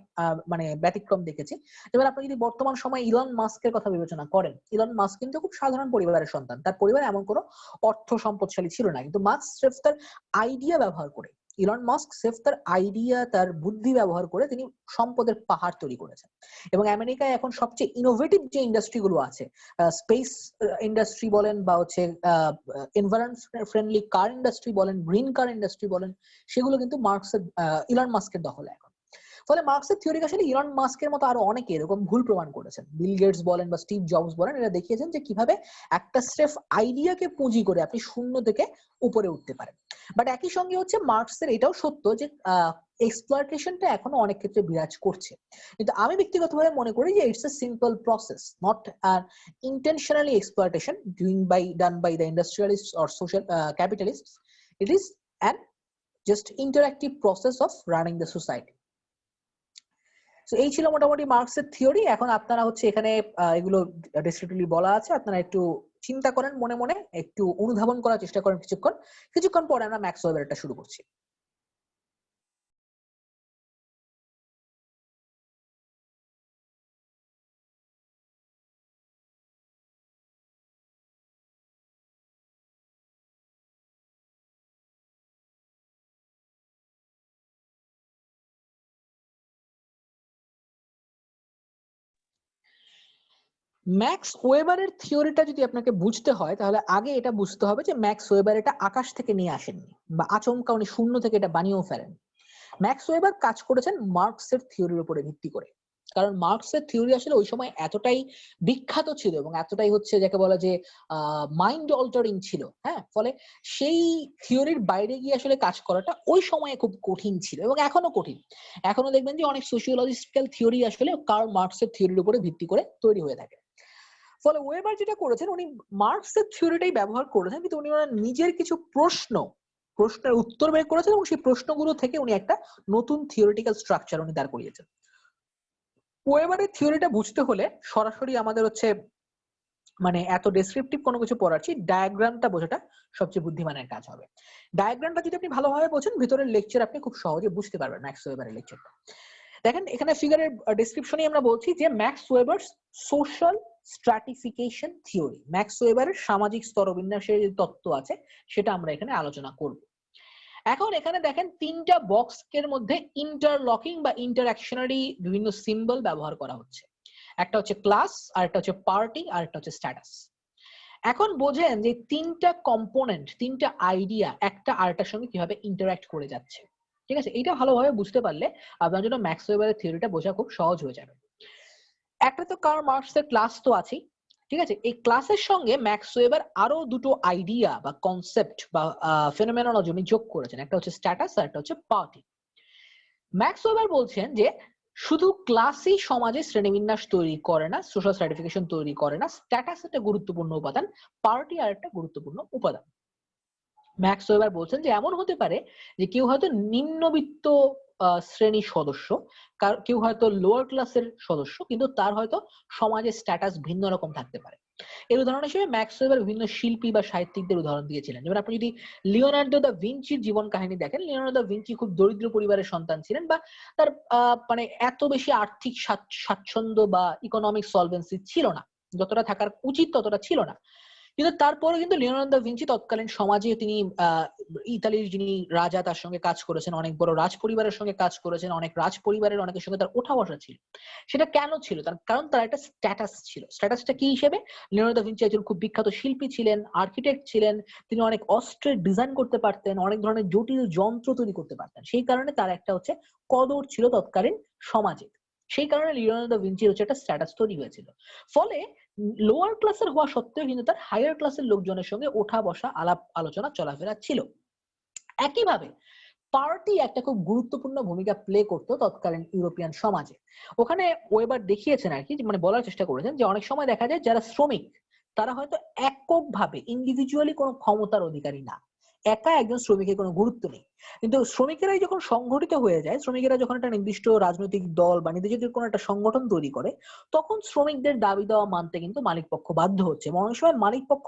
মানে ব্যতিক্রম দেখেছি। যেমন আপনি যদি বর্তমান সময়ে ইলন মাস্কের কথা বিবেচনা করেন, ইলন মাস্ক কিন্তু খুব সাধারণ পরিবারের সন্তান, তার পরিবার এমন কোনো অর্থ সম্পদশালী ছিল না, কিন্তু মার্কস স্রেফ তার আইডিয়া ব্যবহার করে, ইলন মাস্ক স্রেফ তার আইডিয়া, তার বুদ্ধি ব্যবহার করে তিনি সম্পদের পাহাড় তৈরি করেছেন। এবং আমেরিকায় এখন সবচেয়ে ইনোভেটিভ যে ইন্ডাস্ট্রিগুলো আছে, স্পেস ইন্ডাস্ট্রি বলেন বা হচ্ছে এনভায়রনমেন্ট ফ্রেন্ডলি কার ইন্ডাস্ট্রি বলেন, গ্রিন কার ইন্ডাস্ট্রি বলেন, সেগুলো কিন্তু মার্কসের, ইলন মাস্কের দখলে এখন। ফলে মার্কসের থিওরি আসলে ইলন মাস্কের মতো আরো অনেকে এরকম ভুল প্রমাণ করেছেন, বিল গেটস বলেন বা স্টিভ জবস বলেন, এরা দেখিয়েছেন যে কিভাবে একটা স্রেফ আইডিয়াকে পুঁজি করে আপনি শূন্য থেকে উপরে উঠতে পারেন। বাট একই সঙ্গে হচ্ছে মার্কসের এটাও সত্য যে এক্সপ্লয়টেশনটা এখনো অনেক ক্ষেত্রে বিরাজ করছে। কিন্তু আমি ব্যক্তিগতভাবে মনে করি যে it's a simple process, not intentionally exploitation done by the industrialists or social capitalists. It is an just interactive process of running the society. So এই ছিল মোটামুটি মার্কসের থিওরি। এখন আপনারা হচ্ছে এখানে এগুলো ডেসক্রিপটিভলি বলা আছে, আপনারা একটু চিন্তা করেন, মনে মনে একটু অনুধাবন করার চেষ্টা করেন কিছুক্ষণ পরে আমরা ম্যাক্স ওয়েবারটা শুরু করছি। ম্যাক্স ওয়েবারের থিওরিটা যদি আপনাকে বুঝতে হয় তাহলে আগে এটা বুঝতে হবে যে ম্যাক্স ওয়েবার এটা আকাশ থেকে নিয়ে আসেননি বা আচমকা উনি শূন্য থেকে এটা বানিয়েও ফেলেন। ম্যাক্স ওয়েবার কাজ করেছেন মার্কসের থিওরির উপরে ভিত্তি করে। কারণ মার্কসের থিওরি আসলে ওই সময় এতটাই বিখ্যাত ছিল এবং এতটাই হচ্ছে যাকে বলা যে মাইন্ড অল্টারিং ছিল, হ্যাঁ, ফলে সেই থিওরির বাইরে গিয়ে আসলে কাজ করাটা ওই সময়ে খুব কঠিন ছিল এবং এখনো কঠিন। এখনো দেখবেন যে অনেক সোশিওলজিক্যাল থিওরি আসলে কার্ল মার্কসের থিওরির উপরে ভিত্তি করে তৈরি হয়ে থাকে। ফলে ওয়েবার যেটা করেছেন, উনি মার্কসের থিওরিটাই ব্যবহার করেছেন, কিন্তু উনি ওনার নিজের কিছু প্রশ্নের উত্তর বের করেছেন এবং সেই প্রশ্নগুলো থেকে উনি একটা নতুন থিওরিটিক্যাল স্ট্রাকচার উনি দাঁড় করিয়েছেন। ওয়েবারের থিওরিটা বুঝতে হলে সরাসরি আমাদের হচ্ছে মানে এত ডেসক্রিপটিভ কোনো কিছু পড়ার চেয়ে ডায়াগ্রামটা বোঝাটা সবচেয়ে বুদ্ধিমানের কাজ হবে। ডায়াগ্রামটা যদি আপনি ভালোভাবে বোঝেন, ভিতরের লেকচার আপনি খুব সহজে বুঝতে পারবেন ম্যাক্স ওয়েবারের লেকচারটা। দেখেন এখানে ফিগারের ডেসক্রিপশনে আমরা বলছি যে Max Weber's social stratification theory, Max ওয়েবারের সামাজিক স্তরবিন্যাসের যে তত্ত্ব আছে সেটা আমরা এখানে আলোচনা করব। এখন এখানে দেখেন তিনটা বক্সের মধ্যে ইন্টারলকিং বা ইন্টারঅ্যাকশনারি বিভিন্ন সিম্বল ব্যবহার করা হচ্ছে। একটা হচ্ছে ক্লাস, আর একটা হচ্ছে পার্টি, আর একটা হচ্ছে স্ট্যাটাস। এখন বোঝেন যে তিনটা কম্পোনেন্ট, তিনটা আইডিয়া একটা আরেকটার সঙ্গে কিভাবে ইন্টারঅ্যাক্ট করে যাচ্ছে। ঠিক আছে, এটা ভালোভাবে বুঝতে পারলে আপনার জন্য ম্যাক্স ওয়েবারের থিওরিটা বোঝা খুব সহজ হয়ে যাবে। একটা তো কার্ল মার্কসের ক্লাস তো আছেই, ঠিক আছে, এই ক্লাসের সঙ্গে ম্যাক্স ওয়েবার আরো দুটো আইডিয়া বা কনসেপ্ট বা ফেনোমেনলজি উনি যোগ করেছেন, একটা হচ্ছে স্ট্যাটাস আর একটা হচ্ছে পার্টি। ম্যাক্স ওয়েবার বলছেন যে শুধু ক্লাসই সমাজে শ্রেণীবিন্যাস তৈরি করে না, সোশ্যাল স্ট্র্যাটিফিকেশন তৈরি করে না, স্ট্যাটাস একটা গুরুত্বপূর্ণ উপাদান, পার্টি আর একটা গুরুত্বপূর্ণ উপাদান। ম্যাক্স ওয়েবার বলছেন যে এমন হতে পারে যে কেউ হয়তো নিম্নবিত্ত শ্রেণীর সদস্য, কেউ হয়তো লোয়ার ক্লাসের সদস্য, কিন্তু তার হয়তো সমাজের স্ট্যাটাস ভিন্ন রকম থাকতে পারে। এর উদাহরণ হিসেবে ম্যাক্স ওয়েবার বিভিন্ন শিল্পী বা সাহিত্যিকদের উদাহরণ দিয়েছিলেন। যেমন আপনি যদি লিওনার্দো দা ভিঞ্চির জীবন কাহিনী দেখেন, লিওনার্দো দা ভিঞ্চি খুব দরিদ্র পরিবারের সন্তান ছিলেন, বা তার মানে এত বেশি আর্থিক স্বাচ্ছন্দ্য বা ইকোনমিক সলভেন্সি ছিল না, যতটা থাকার উচিত ততটা ছিল না। কিন্তু তারপরে কিন্তু লিওনার্দো দা ভিঞ্চি তৎকালীন সমাজে তিনি ইতালির যিনি রাজা তার সঙ্গে কাজ করেছেন, অনেক বড় রাজ পরিবারের সঙ্গে কাজ করেছেন, অনেক রাজ পরিবারের অনেকের সঙ্গে তার ওঠা বসা ছিল। সেটা কেন ছিল? তার কারণ তার একটা স্ট্যাটাস ছিল। স্ট্যাটাসটা কি হিসেবে? লিওনার্দো দা ভিঞ্চি একজন খুব বিখ্যাত শিল্পী ছিলেন, আর্কিটেক্ট ছিলেন, তিনি অনেক অস্ত্রের ডিজাইন করতে পারতেন, অনেক ধরনের জটিল যন্ত্র তৈরি করতে পারতেন। সেই কারণে তার একটা হচ্ছে কদর ছিল তৎকালীন সমাজে। সেই কারণে লিওনার্দো দা ভিঞ্চির হচ্ছে একটা স্ট্যাটাস তৈরি হয়েছিল। ফলে লোয়ার ক্লাসের হওয়া সত্ত্বেও কিন্তু তার হায়ার ক্লাসের লোকজনের সঙ্গে ওঠা বসা, আলাপ আলোচনা, চলাফেরা ছিল। একইভাবে পার্টি একটা খুব গুরুত্বপূর্ণ ভূমিকা প্লে করতো তৎকালীন ইউরোপিয়ান সমাজে। ওখানে ওয়েবার দেখিয়েছেন আর কি, মানে বলার চেষ্টা করেছেন যে অনেক সময় দেখা যায় যারা শ্রমিক তারা হয়তো এককভাবে ইন্ডিভিজুয়ালি কোনো ক্ষমতার অধিকারী না, একা একজন শ্রমিকের কোনো গুরুত্ব নেই। কিন্তু শ্রমিকেরাই যখন সংগঠিত হয়ে যায়, শ্রমিকেরা যখন একটা নির্দিষ্ট রাজনৈতিক দল বা নিজেদের কোনো একটা সংগঠন তৈরি করে, তখন শ্রমিকদের দাবি দেওয়া মানতে কিন্তু মালিক পক্ষ বাধ্য হচ্ছে। অনেক সময় মালিক পক্ষ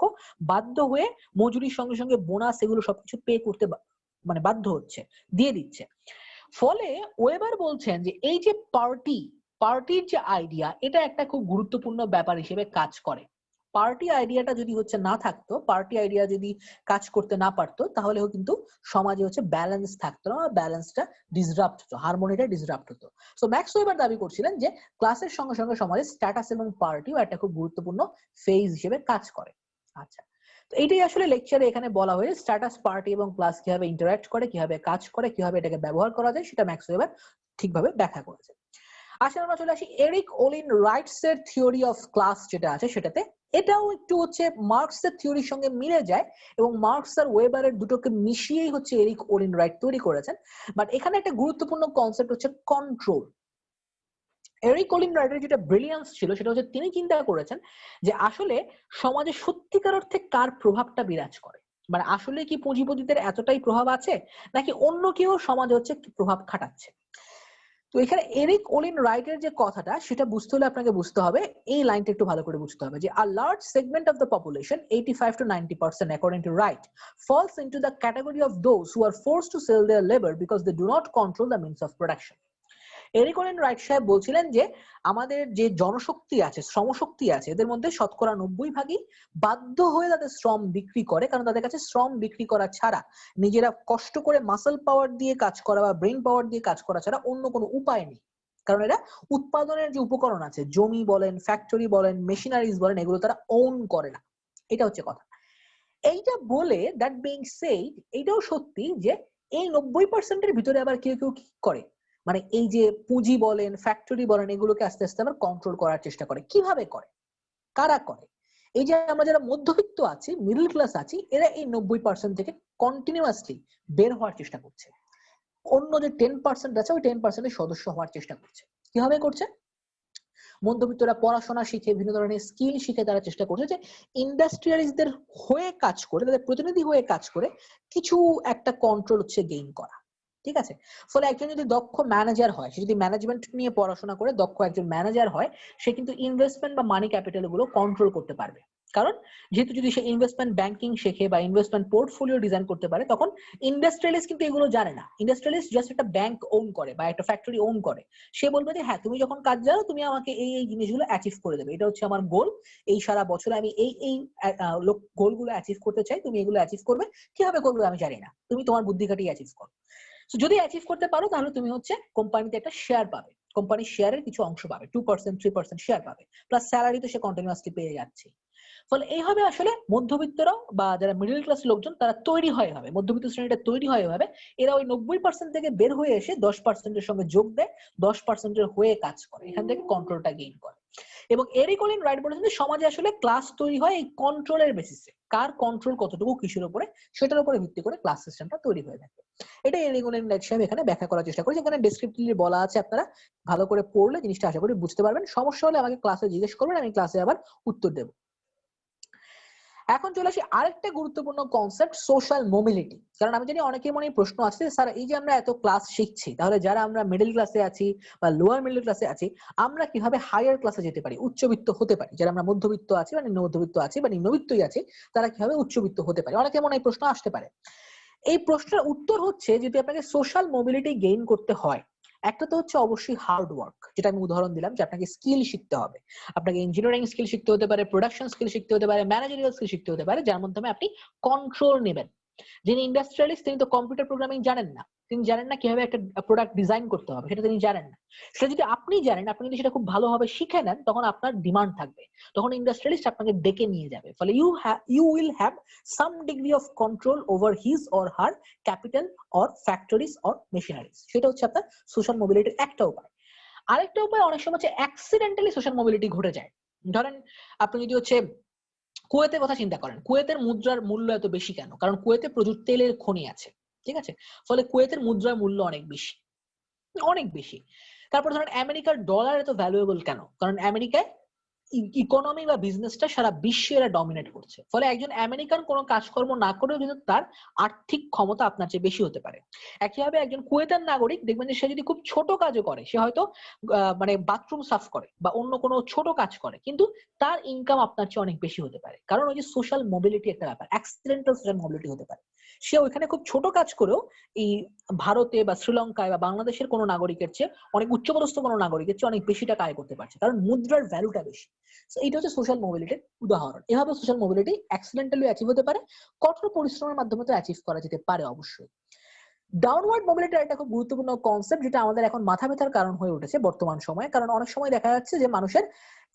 বাধ্য হয়ে মজুরির সঙ্গে সঙ্গে বোনাস এগুলো সবকিছু পে করতে মানে বাধ্য হচ্ছে, দিয়ে দিচ্ছে। ফলে ওয়েবার বলছেন যে এই যে পার্টির যে আইডিয়া, এটা একটা খুব গুরুত্বপূর্ণ ব্যাপার হিসেবে কাজ করে। পার্টি আইডিয়াটা যদি হচ্ছে না থাকতো, পার্টি আইডিয়া যদি কাজ করতে না পারতো, তাহলে কিন্তু সমাজে হচ্ছে ব্যালেন্স থাকতো না, ব্যালেন্সটা ডিসরাপ্ট হতো, হারমোনিটা ডিসরাপ্ট হতো। সো ম্যাক্স ওয়েবার দাবি করছিলেন যে ক্লাসের সঙ্গে সঙ্গে সমাজে স্ট্যাটাস এবং পার্টিও একটা খুব গুরুত্বপূর্ণ ফেজ হিসেবে কাজ করে। আচ্ছা, তো এইটাই আসলে লেকচারে এখানে বলা হয়েছে, স্ট্যাটাস, পার্টি এবং ক্লাস কিভাবে ইন্টারঅ্যাক্ট করে, কিভাবে কাজ করে, কিভাবে এটাকে ব্যবহার করা যায়, সেটা ম্যাক্স ওয়েবার ঠিকভাবে ব্যাখ্যা করেছে। আসলে আমরা চলে আসি এরিক ওলিন রাইটস এর থিওরি অফ ক্লাস যেটা আছে সেটাতে। এটাও একটু হচ্ছে মার্কস এর থিওরির সঙ্গে মিলে যায়, এবং মার্কস আর ওয়েবারের দুটোকে মিশিয়েই হচ্ছে এরিক ওলিন রাইট তৈরি করেছেন। বাট এখানে একটা গুরুত্বপূর্ণ কনসেপ্ট হচ্ছে কন্ট্রোল। এরিক ওলিন রাইটের যেটা ব্রিলিয়ান্স ছিল সেটা হচ্ছে তিনি চিন্তা করেছেন যে আসলে সমাজে সত্যিকার অর্থে কার প্রভাবটা বিরাজ করে, মানে আসলে কি পুঁজিপতিদের এতটাই প্রভাব আছে, নাকি অন্য কেউ সমাজে হচ্ছে প্রভাব খাটাচ্ছে। তো এখানে এরিক ওলিন রাইটের যে কথাটা সেটা বুঝতে হলে আপনাকে বুঝতে হবে, এই লাইনটা একটু ভালো করে বুঝতে হবে যে a large segment of the population 85 to 90% according to Wright falls into the category of those who are forced to sell their labor because they do not control the means of production. Erik Olin Wright সাহেব বলছিলেন যে আমাদের যে জনশক্তি আছে, শ্রমশক্তি আছে, এদের মধ্যে শতকরা 90% বাধ্য হয়ে তাদের শ্রম বিক্রি করে, কারণ তাদের কাছে শ্রম বিক্রি করা ছাড়া, নিজেরা কষ্ট করে মাসল পাওয়ার দিয়ে কাজ করা বা ব্রেন পাওয়ার দিয়ে কাজ করা ছাড়া অন্য কোনো উপায় নেই। কারণ এরা উৎপাদনের যে উপকরণ আছে, জমি বলেন, ফ্যাক্টরি বলেন, মেশিনারিজ বলেন, এগুলো তারা ওন করে না। এটা হচ্ছে কথা। এইটা বলে, দ্যাট বিং সেইড, এইটাও সত্যি যে এই 90%-এর ভিতরে আবার কেউ কেউ কি করে, মানে এই যে পুঁজি বলেন, ফ্যাক্টরি বলেন, এগুলোকে আস্তে আস্তে আবার কন্ট্রোল করার চেষ্টা করে। কিভাবে করে, কারা করে? এই যে আমরা যারা মধ্যবিত্ত আছি, মিডল ক্লাস আছি, এরা এই 90% থেকে কন্টিনিউয়াসলি বের হওয়ার চেষ্টা করছে। অন্য যে 10% আছে, ওই 10%-এর সদস্য হওয়ার চেষ্টা করছে। কিভাবে করছে? মধ্যবিত্তরা পড়াশোনা শিখে, বিভিন্ন ধরনের স্কিল শিখে তারা চেষ্টা করছে যে ইন্ডাস্ট্রিয়ালিস্টদের হয়ে কাজ করে, তাদের প্রতিনিধি হয়ে কাজ করে কিছু একটা কন্ট্রোল হচ্ছে গেইন করা। ঠিক আছে, ফলে একজন যদি দক্ষ ম্যানেজার হয়, সে যদি ম্যানেজমেন্ট নিয়ে পড়াশোনা করে দক্ষ একজন ম্যানেজার হয়, সে কিন্তু ইনভেস্টমেন্ট বা মানি ক্যাপিটাল গুলো কন্ট্রোল করতে পারবে। কারণ যেহেতু যদি সে ইনভেস্টমেন্ট ব্যাংকিং শেখে বা ইনভেস্টমেন্ট পোর্টফোলিও ডিজাইন করতে পারে, তখন ইন্ডাস্ট্রিয়ালিস্ট কিন্তু এগুলো জানে না। ইন্ডাস্ট্রিয়ালিস্ট জাস্ট একটা ব্যাংক ওন করে বা একটা ফ্যাক্টরি ওন করে। সে বলবে যে হ্যাঁ, তুমি যখন কাজ জানো তুমি আমাকে এই এই জিনিসগুলো অ্যাচিভ করে দেবে, এটা হচ্ছে আমার গোল, এই সারা বছরে আমি এই এই গোলগুলো অ্যাচিভ করতে চাই, তুমি এগুলো অ্যাচিভ করবে। কিভাবে করবে আমি জানি না, তুমি তোমার বুদ্ধি খাটিয়ে অ্যাচিভ করো। যদি অ্যাচিভ করতে পারো তাহলে তুমি হচ্ছে কোম্পানিতে একটা শেয়ার পাবে, কোম্পানির শেয়ারের কিছু অংশ পাবে, 2% 3% শেয়ার পাবে, প্লাস স্যালারি তো সে কন্টিনিউয়াসলি পেয়ে যাচ্ছে। ফলে এইভাবে আসলে মধ্যবিত্তরা বা যারা মিডল ক্লাস লোকজন তারা তৈরি হয় এভাবে, মধ্যবিত্ত শ্রেণীটা তৈরি হয় এভাবে। এরা ওই 90% থেকে বের হয়ে এসে 10%-এর সঙ্গে যোগ দেয়, 10%-এর হয়ে কাজ করে, এখান থেকে কন্ট্রোলটা গেইন করে। এবং এরিক ওলিন রাইট বলেছেন যে সমাজে আসলে ক্লাস তৈরি হয় এই কন্ট্রোলের বেসিসে, কার কন্ট্রোল কতটুকু কিসের উপরে, সেটার উপরে ভিত্তি করে ক্লাস সিস্টেমটা তৈরি হয়ে থাকে। এটা এরিক ওলিন রাইট সাহেব এখানে ব্যাখ্যা করার চেষ্টা করেছে, এখানে ডেসক্রিপটিভলি বলা আছে, আপনারা ভালো করে পড়লে জিনিসটা আশা করি বুঝতে পারবেন। সমস্যা হলে আমাকে ক্লাসে জিজ্ঞেস করবেন, আমি ক্লাসে আবার উত্তর দেব। এখন চলে আসি আরেকটা গুরুত্বপূর্ণ কনসেপ্ট, সোশ্যাল মোবিলিটি। কারণ আমি জানি অনেকের মনে প্রশ্ন আছে, স্যার এই যে আমরা এত ক্লাস শিখছি, তাহলে যারা আমরা মিডল ক্লাসে আছি বা লোয়ার মিডল ক্লাসে আছি, আমরা কিভাবে হায়ার ক্লাসে যেতে পারি, উচ্চবিত্ত হতে পারি? যারা আমরা মধ্যবিত্ত আছি বা নিম্ন মধ্যবিত্ত আছি বা নিম্নবিত্তই আছি, তারা কিভাবে উচ্চবিত্ত হতে পারে? অনেকের মনে এই প্রশ্ন আসতে পারে। এই প্রশ্নের উত্তর হচ্ছে, যদি আপনাকে সোশ্যাল মোবিলিটি গেইন করতে হয়, একটা তো হচ্ছে অবশ্যই হার্ড ওয়ার্ক, যেটা আমি উদাহরণ দিলাম যে আপনাকে স্কিল শিখতে হবে। আপনাকে ইঞ্জিনিয়ারিং স্কিল শিখতে হতে পারে, প্রোডাকশন স্কিল শিখতে হতে পারে, ম্যানেজারিয়াল স্কিল শিখতে হতে পারে, যার মাধ্যমে আপনি কন্ট্রোল নেবেন। যিনি ইন্ডাস্ট্রিয়ালিস্ট তিনি তো কম্পিউটার প্রোগ্রামিং জানেন না, তিনি জানেন না কিভাবে একটা প্রোডাক্ট ডিজাইন করতে হবে, সেটা তিনি জানেন না। সেটা যদি আপনি জানেন, আপনি যদি সেটা খুব ভালোভাবে শিখে নেন, তখন আপনার ডিমান্ড থাকবে, তখন ইন্ডাস্ট্রিয়ালিস্ট আপনাকে ডেকে নিয়ে যাবে। ফলে you will have some degree of control over his or her capital or factories or machineries. সেটা হচ্ছে আপনার সোশ্যাল মোবিলিটির একটা উপায়। আরেকটা উপায়, অনেক সময় হচ্ছে অ্যাক্সিডেন্টালি সোশ্যাল মোবিলিটি ঘটে যায়। ধরেন আপনি যদি হচ্ছে কুয়েতের কথা চিন্তা করেন, কুয়েতের মুদ্রার মূল্য এত বেশি কেন? কারণ কুয়েতে প্রচুর তেলের খনি আছে, ঠিক আছে? ফলে কুয়েতের মুদ্রার মূল্য অনেক বেশি, অনেক বেশি। তারপর ধরেন আমেরিকার ডলার এত ভ্যালুয়েবল কেন? কারণ আমেরিকায় ইকোনমি বা বিজনেসটা সারা বিশ্বে এরা ডমিনেট করছে। ফলে একজন আমেরিকান কোনো কাজকর্ম না করেও কিন্তু তার আর্থিক ক্ষমতা আপনার চেয়ে বেশি হতে পারে। একইভাবে একজন কুয়েতার নাগরিক দেখবেন যে সে যদি খুব ছোট কাজও করে, সে হয়তো মানে বাথরুম সাফ করে বা অন্য কোনো ছোট কাজ করে, কিন্তু তার ইনকাম আপনার চেয়ে অনেক বেশি হতে পারে। কারণ ওই যে সোশ্যাল মোবিলিটি একটা ব্যাপার, অ্যাক্সিডেন্টাল সোশ্যাল মোবিলিটি হতে পারে। সে ওইখানে খুব ছোট কাজ করেও এই ভারতে বা শ্রীলঙ্কায় বা বাংলাদেশের কোনো নাগরিকের চেয়ে, অনেক উচ্চপদস্থ কোনো নাগরিকের চেয়ে অনেক বেশি টাকা আয় করতে পারছে, কারণ মুদ্রার ভ্যালুটা বেশি। এটা হচ্ছে সোশ্যাল মোবিলিটির উদাহরণ। এভাবে সোশ্যাল মোবিলিটি অ্যাক্সিডেন্টালি অ্যাচিভ হতে পারে, কঠোর পরিশ্রমের মাধ্যমে তো অ্যাচিভ করা যেতে পারে অবশ্যই। ডাউনওয়ার্ড মোবিলিটি একটা খুব গুরুত্বপূর্ণ কনসেপ্ট, যেটা আমাদের এখন মাথা ব্যথার কারণ হয়ে উঠেছে বর্তমান সময়ে। কারণ অনেক সময় দেখা যাচ্ছে যে মানুষের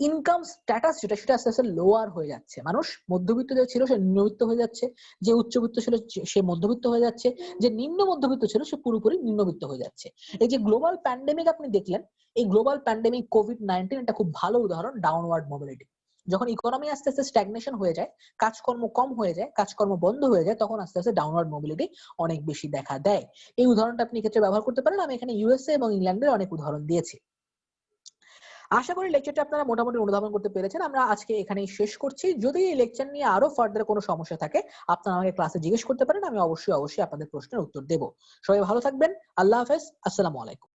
ইনকাম স্ট্যাটাস যেটা, সেটা আস্তে আস্তে লোয়ার হয়ে যাচ্ছে। মানুষ মধ্যবিত্ত যে ছিল সে নিম্নবিত্ত হয়ে যাচ্ছে, যে উচ্চবিত্ত ছিল সে মধ্যবিত্ত হয়ে যাচ্ছে, যে নিম্ন মধ্যবিত্ত ছিল সে পুরোপুরি নিম্নবিত্ত হয়ে যাচ্ছে। এই যে গ্লোবাল প্যান্ডেমিক আপনি দেখলেন, এই গ্লোবাল প্যান্ডেমিক কোভিড-19 একটা খুব ভালো উদাহরণ ডাউনওয়ার্ড মোবিলিটি। যখন ইকোনমি আস্তে আস্তে স্ট্যাগনেশন হয়ে যায়, কাজকর্ম কম হয়ে যায়, কাজকর্ম বন্ধ হয়ে যায়, তখন আস্তে আস্তে ডাউনওয়ার্ড মোবিলিটি অনেক বেশি দেখা দেয়। এই উদাহরণটা আপনি ক্ষেত্রে ব্যবহার করতে পারেন। আমি এখানে ইউএসএ এবং ইংল্যান্ডের অনেক উদাহরণ দিয়েছি। আশা করি লেকচারটা আপনারা মোটামুটি অনুধাবন করতে পেরেছেন। আমরা আজকে এখানেই শেষ করছি। যদি এই লেকচার নিয়ে আরো ফার্দার কোনো সমস্যা থাকে, আপনারা আমাকে ক্লাসে জিজ্ঞেস করতে পারেন, আমি অবশ্যই আপনাদের প্রশ্নের উত্তর দেব। সবাই ভালো থাকবেন। আল্লাহ হাফেজ। আসসালামু আলাইকুম।